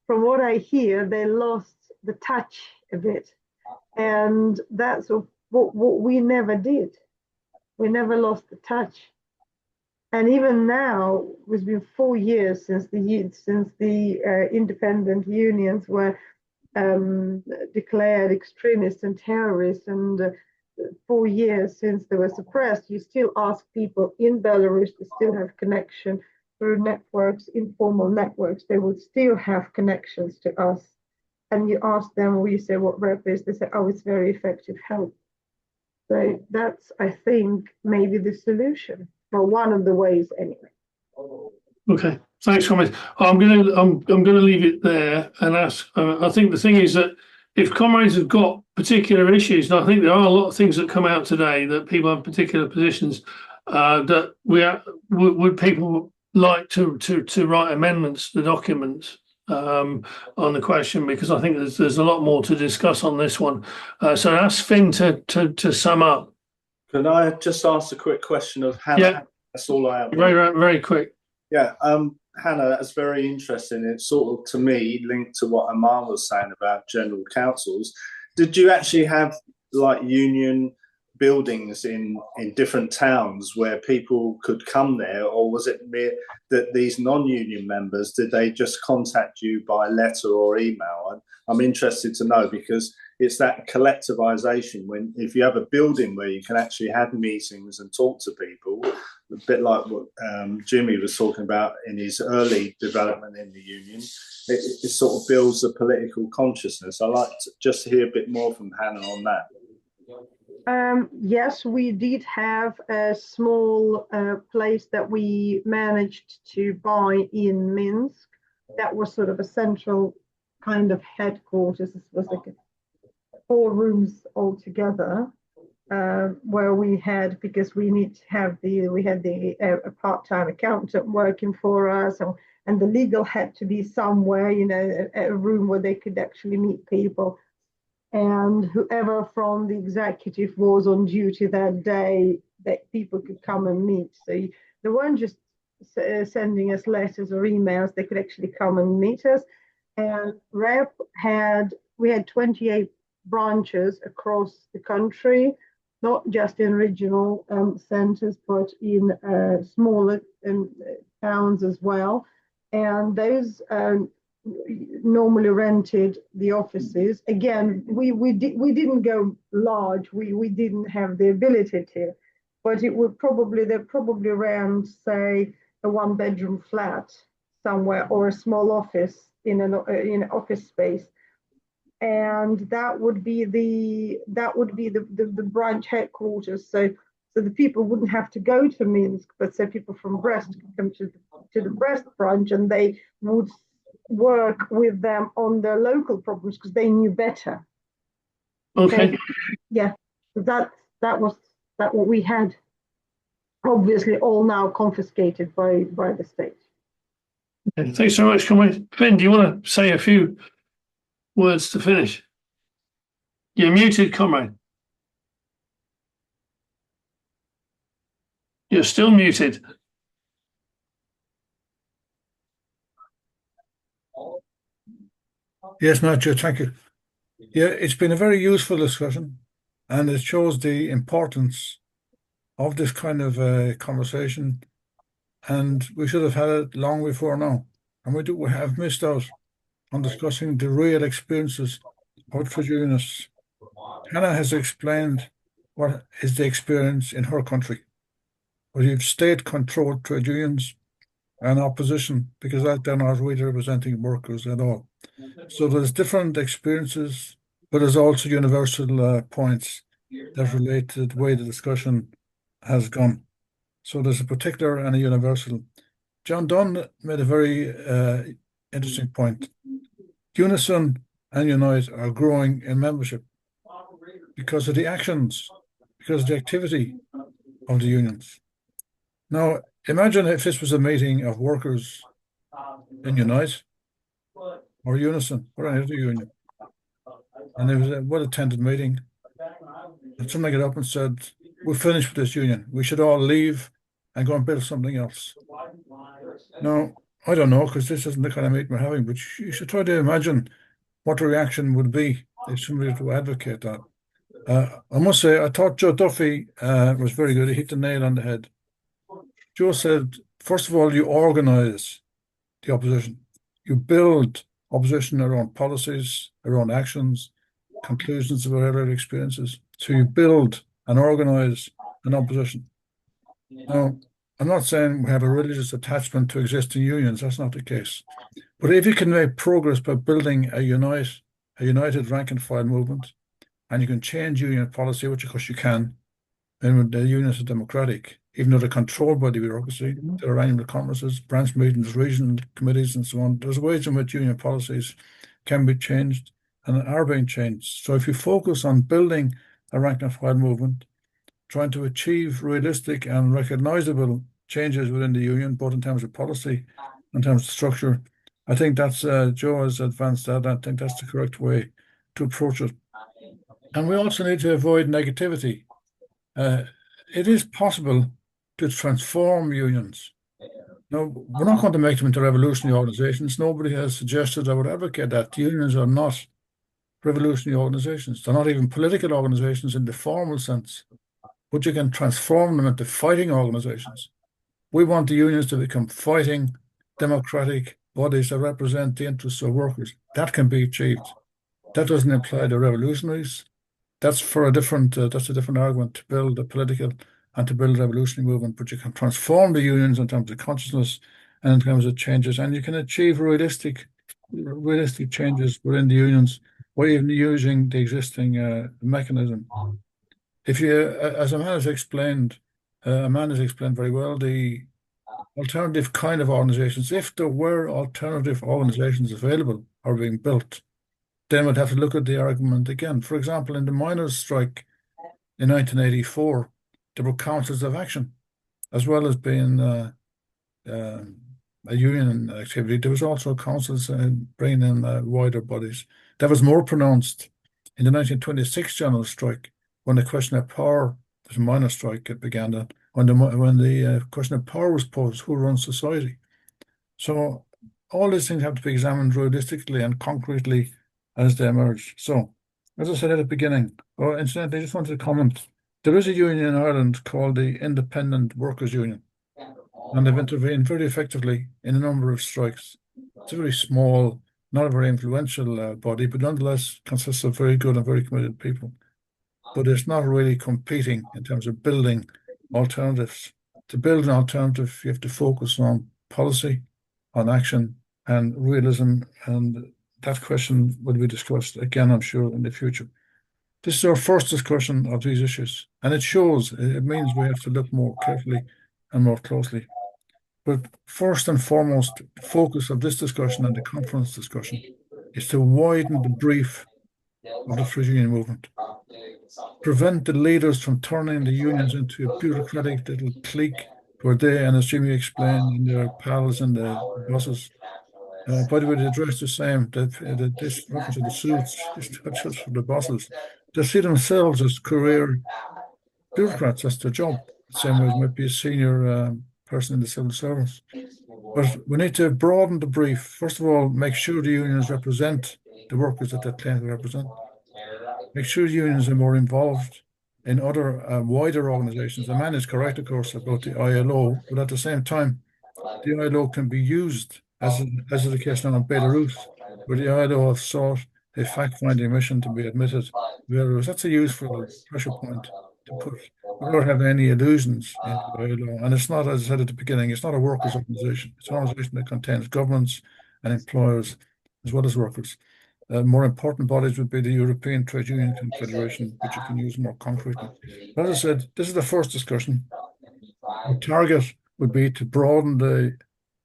From what I hear, they lost the touch a bit. And that's what we never did. We never lost the touch. And even now, it's been 4 years since the independent unions were declared extremists and terrorists, and 4 years since they were suppressed. You still ask people in Belarus to still have connection through networks, informal networks. They would still have connections to us. And you ask them, we say what REP is, they say, oh, it's very effective help. So that's, I think, maybe the solution, or one of the ways anyway. Okay, thanks, comrades. I'm gonna leave it there and ask. I think the thing is that if comrades have got particular issues, and I think there are a lot of things that come out today that people have particular positions, that would people like to write amendments to the documents on the question, because I think there's a lot more to discuss on this one. So ask Finn to sum up. Can I just ask a quick question of Hannah? Yeah. That's all I have. Very quick. Yeah, Hannah, that's very interesting. It's sort of, to me, linked to what Aman was saying about general councils. Did you actually have like union buildings in different towns where people could come there, or was it mere that these non-union members, did they just contact you by letter or email? And I'm interested to know, because it's that collectivization, when if you have a building where you can actually have meetings and talk to people, a bit like what Jimmy was talking about in his early development in the union, it sort of builds a political consciousness. I'd like to just hear a bit more from Hannah on that. Yes, we did have a small place that we managed to buy in Minsk. That was sort of a central kind of headquarters. It was like 4 rooms all together, where we had, because we had a part-time accountant working for us, and the legal had to be somewhere, a room where they could actually meet people. And whoever from the executive was on duty that day, that people could come and meet. So they weren't just sending us letters or emails, they could actually come and meet us. And we had 28 branches across the country, not just in regional centers, but in smaller towns as well. And those normally rented the offices. Again, we didn't go large. We didn't have the ability to, but they probably ran, say, a 1-bedroom flat somewhere, or a small office in an office space, and that would be the branch headquarters. So the people wouldn't have to go to Minsk, but say people from Brest could come to the Brest branch, and they would work with them on their local problems because they knew better. Okay. So, yeah, that was what we had. Obviously, all now confiscated by the state. Okay, thanks so much, comrade. Finn, do you want to say a few words to finish? You're muted, comrade. You're still muted. Yes, Matthew, thank you. Yeah, it's been a very useful discussion, and it shows the importance of this kind of conversation, and we should have had it long before now. And we have missed out on discussing the real experiences of trade unionists. Hannah has explained what is the experience in her country. We have state-controlled trade unions and opposition, because they're not really representing workers at all. So there's different experiences, but there's also universal points that relate to the way the discussion has gone. So there's a particular and a universal. John Dunn made a very interesting point. Unison and Unite are growing in membership because of the actions, because of the activity of the unions. Now, imagine if this was a meeting of workers in Unite or Unison or any other union, and it was a well-attended meeting, and somebody got up and said, "We're finished with this union. We should all leave and go and build something else." Now, I don't know, because this isn't the kind of meeting we're having, but you should try to imagine what the reaction would be if somebody were to advocate that. I must say, I thought Joe Duffy was very good. He hit the nail on the head. Joe said, first of all, you organize the opposition. You build opposition around policies, around actions, conclusions about earlier experiences. So you build and organize an opposition. Now, I'm not saying we have a religious attachment to existing unions. That's not the case. But if you can make progress by building a united rank and file movement, and you can change union policy, which of course you can, and the unions are democratic, even though they're controlled by the bureaucracy, there are annual conferences, branch meetings, regional committees, and so on. There's ways in which union policies can be changed and are being changed. So if you focus on building a rank and file movement, trying to achieve realistic and recognizable changes within the union, both in terms of policy, in terms of structure, I think that's Joe has advanced that. I think that's the correct way to approach it. And we also need to avoid negativity. It is possible to transform unions. No, we're not going to make them into revolutionary organizations. Nobody has suggested or would advocate that. Unions are not revolutionary organizations. They're not even political organizations in the formal sense, but you can transform them into fighting organizations. We want the unions to become fighting, democratic bodies that represent the interests of workers. That can be achieved. That doesn't imply they're revolutionaries. That's for a different. That's a different argument to build a political and to build a revolutionary movement. But you can transform the unions in terms of consciousness and in terms of changes, and you can achieve realistic changes within the unions by even using the existing mechanism. If you, as a man has explained very well, the alternative kind of organizations, if there were alternative organizations available or being built, then we'd have to look at the argument again. For example, in the miners' strike in 1984, there were councils of action, as well as being a union activity. There was also councils bringing in wider bodies. That was more pronounced in the 1926 general strike, when the question of power, there's a miners' strike, it began then, when the question of power was posed, who runs society? So all these things have to be examined realistically and concretely as they emerge. So, as I said at the beginning, incidentally, I just wanted to comment. There is a union in Ireland called the Independent Workers' Union, and they've intervened very effectively in a number of strikes. It's a very small, not a very influential body, but nonetheless consists of very good and very committed people. But it's not really competing in terms of building alternatives. To build an alternative, you have to focus on policy, on action, and realism, and that question will be discussed again, I'm sure, in the future. This is our first discussion of these issues, and it shows, it means we have to look more carefully and more closely. But first and foremost, the focus of this discussion and the conference discussion is to widen the brief of the trade union movement, prevent the leaders from turning the unions into a bureaucratic little clique where they, and as Jimmy explained, and their pals in the buses. By the way, the dress the same. This reference to the suits is not just for the bosses. They see themselves as career bureaucrats. That's their job. The same way as might be a senior person in the civil service. But we need to broaden the brief. First of all, make sure the unions represent the workers that they claim to represent. Make sure unions are more involved in other wider organizations. The man is correct, of course, about the ILO, but at the same time, the ILO can be used, as is the case now in Belarus, where the ILO have sought a fact-finding mission to be admitted to Belarus. That's a useful pressure point to put without having any illusions into the ILO. And it's not, as I said at the beginning, it's not a workers' organization. It's an organization that contains governments and employers as well as workers. More important bodies would be the European Trade Union Confederation, which you can use more concretely. But as I said, this is the first discussion. Our target would be to broaden the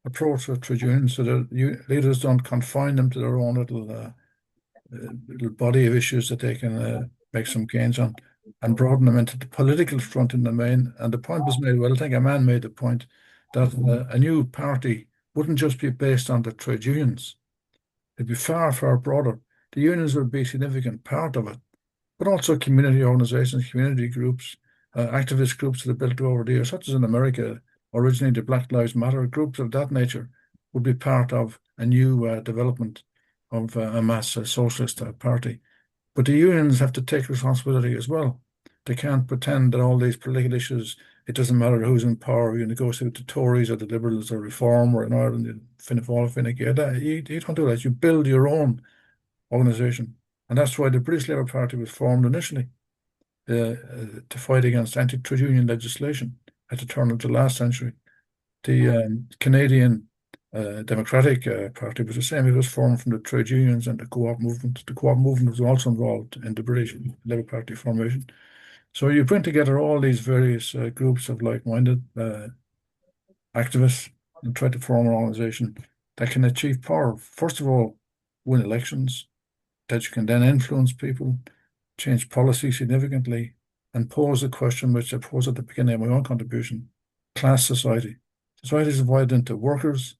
approach of trade unions so that leaders don't confine them to their own little body of issues that they can make some gains on, and broaden them into the political front in the main. And the point was made, well, I think a man made the point that a new party wouldn't just be based on the trade unions. It'd be far, far broader. The unions would be a significant part of it, but also community organizations, community groups, activist groups that have built over the years, such as in America, originally the Black Lives Matter, groups of that nature would be part of a new development of a mass socialist party. But the unions have to take responsibility as well. They can't pretend that all these political issues, it doesn't matter who's in power, you negotiate with the Tories or the Liberals or Reform, or in Ireland, you don't do that. You build your own organisation. And that's why the British Labour Party was formed initially, to fight against anti-trade union legislation at the turn of the last century. The Canadian Democratic Party was the same. It was formed from the trade unions and the co-op movement. The co-op movement was also involved in the British Labour Party formation. So you bring together all these various groups of like-minded activists and try to form an organisation that can achieve power. First of all, win elections, that you can then influence people, change policy significantly, and pose a question which I posed at the beginning of my own contribution: class society. Society is divided into workers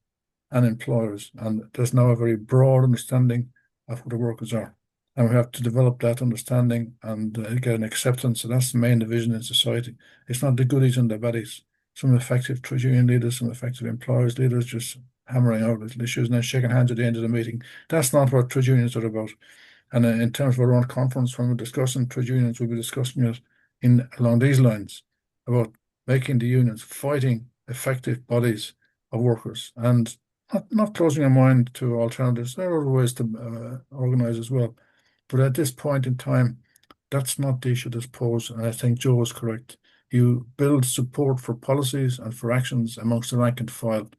and employers. And there's now a very broad understanding of who the workers are. And we have to develop that understanding and get an acceptance. And that's the main division in society. It's not the goodies and the baddies. Some effective trade union leaders, some effective employers leaders just hammering out little issues and then shaking hands at the end of the meeting. That's not what trade unions are about. And in terms of our own conference, when we're discussing trade unions, we'll be discussing it along these lines about making the unions fighting effective bodies of workers and not closing our mind to alternatives. There are other ways to organise as well. But at this point in time, that's not the issue that's posed. And I think Joe is correct. You build support for policies and for actions amongst the rank and file.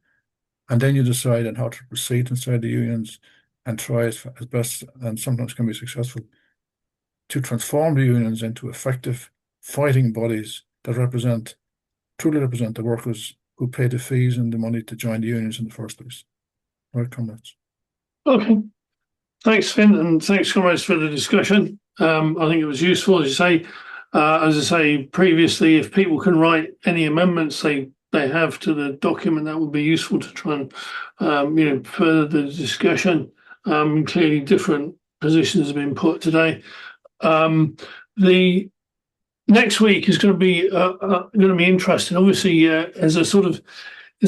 And then you decide on how to proceed inside the unions and try as best, and sometimes can be successful, to transform the unions into effective fighting bodies that truly represent the workers who pay the fees and the money to join the unions in the first place. Right, comrades? Okay. Thanks, Finn, and thanks, comrades, for the discussion. I think it was useful, as I say previously, if people can write any amendments they have to the document, that would be useful to try and further the discussion. Clearly, different positions have been put today. The next week is going to be interesting. Obviously, as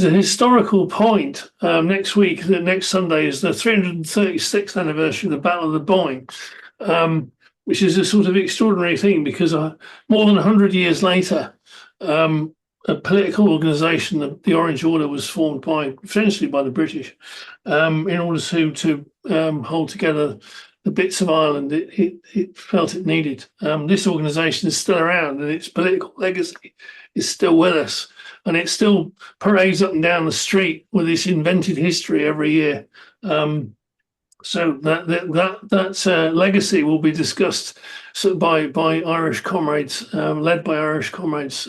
a historical point, next week, the next Sunday, is the 336th anniversary of the Battle of the Boyne, which is a sort of extraordinary thing because more than 100 years later, a political organisation, the Orange Order, was formed essentially by the British in order to hold together the bits of Ireland it felt it needed. This organisation is still around and its political legacy is still with us. And it still parades up and down the street with this invented history every year. So that legacy will be discussed by Irish comrades, led by Irish comrades.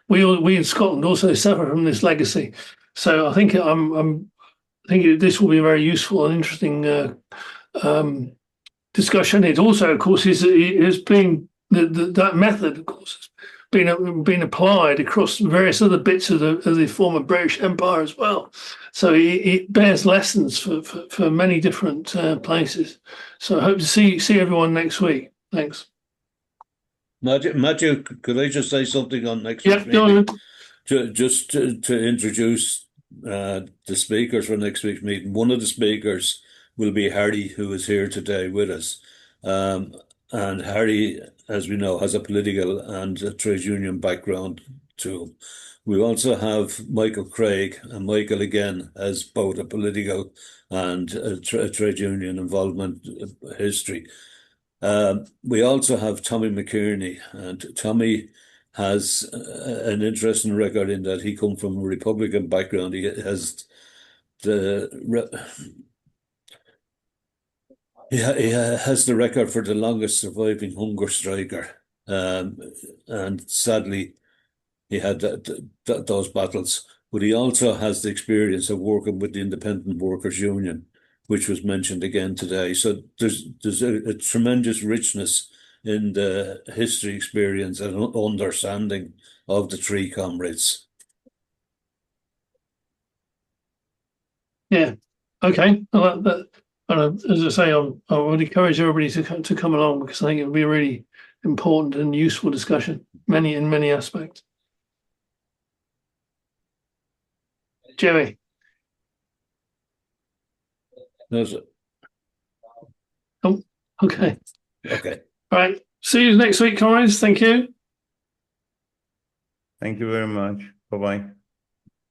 We in Scotland also suffer from this legacy. So I think this will be a very useful and interesting discussion. It also, of course, has been that method, of course, been applied across various other bits of the former British Empire as well. So it bears lessons for many different places. So I hope to see everyone next week. Thanks. Matthew, could I just say something on next week's meeting? Just to introduce the speakers for next week's meeting. One of the speakers will be Harry, who is here today with us. And Harry, as we know, has a political and a trade union background too. We also have Michael Craig, and Michael again has both a political and a trade union involvement history. We also have Tommy McKierney, and Tommy has an interesting record in that he comes from a Republican background. He has He has the record for the longest surviving hunger striker, and sadly, he had those battles. But he also has the experience of working with the Independent Workers' Union, which was mentioned again today. So there's a tremendous richness in the history, experience, and understanding of the three comrades. Yeah. Okay. And as I say, I would encourage everybody to come along because I think it would be a really important and useful discussion, in many aspects. Jerry. That's it. Oh, okay. Okay. All right. See you next week, comrades. Thank you. Thank you very much. Bye-bye.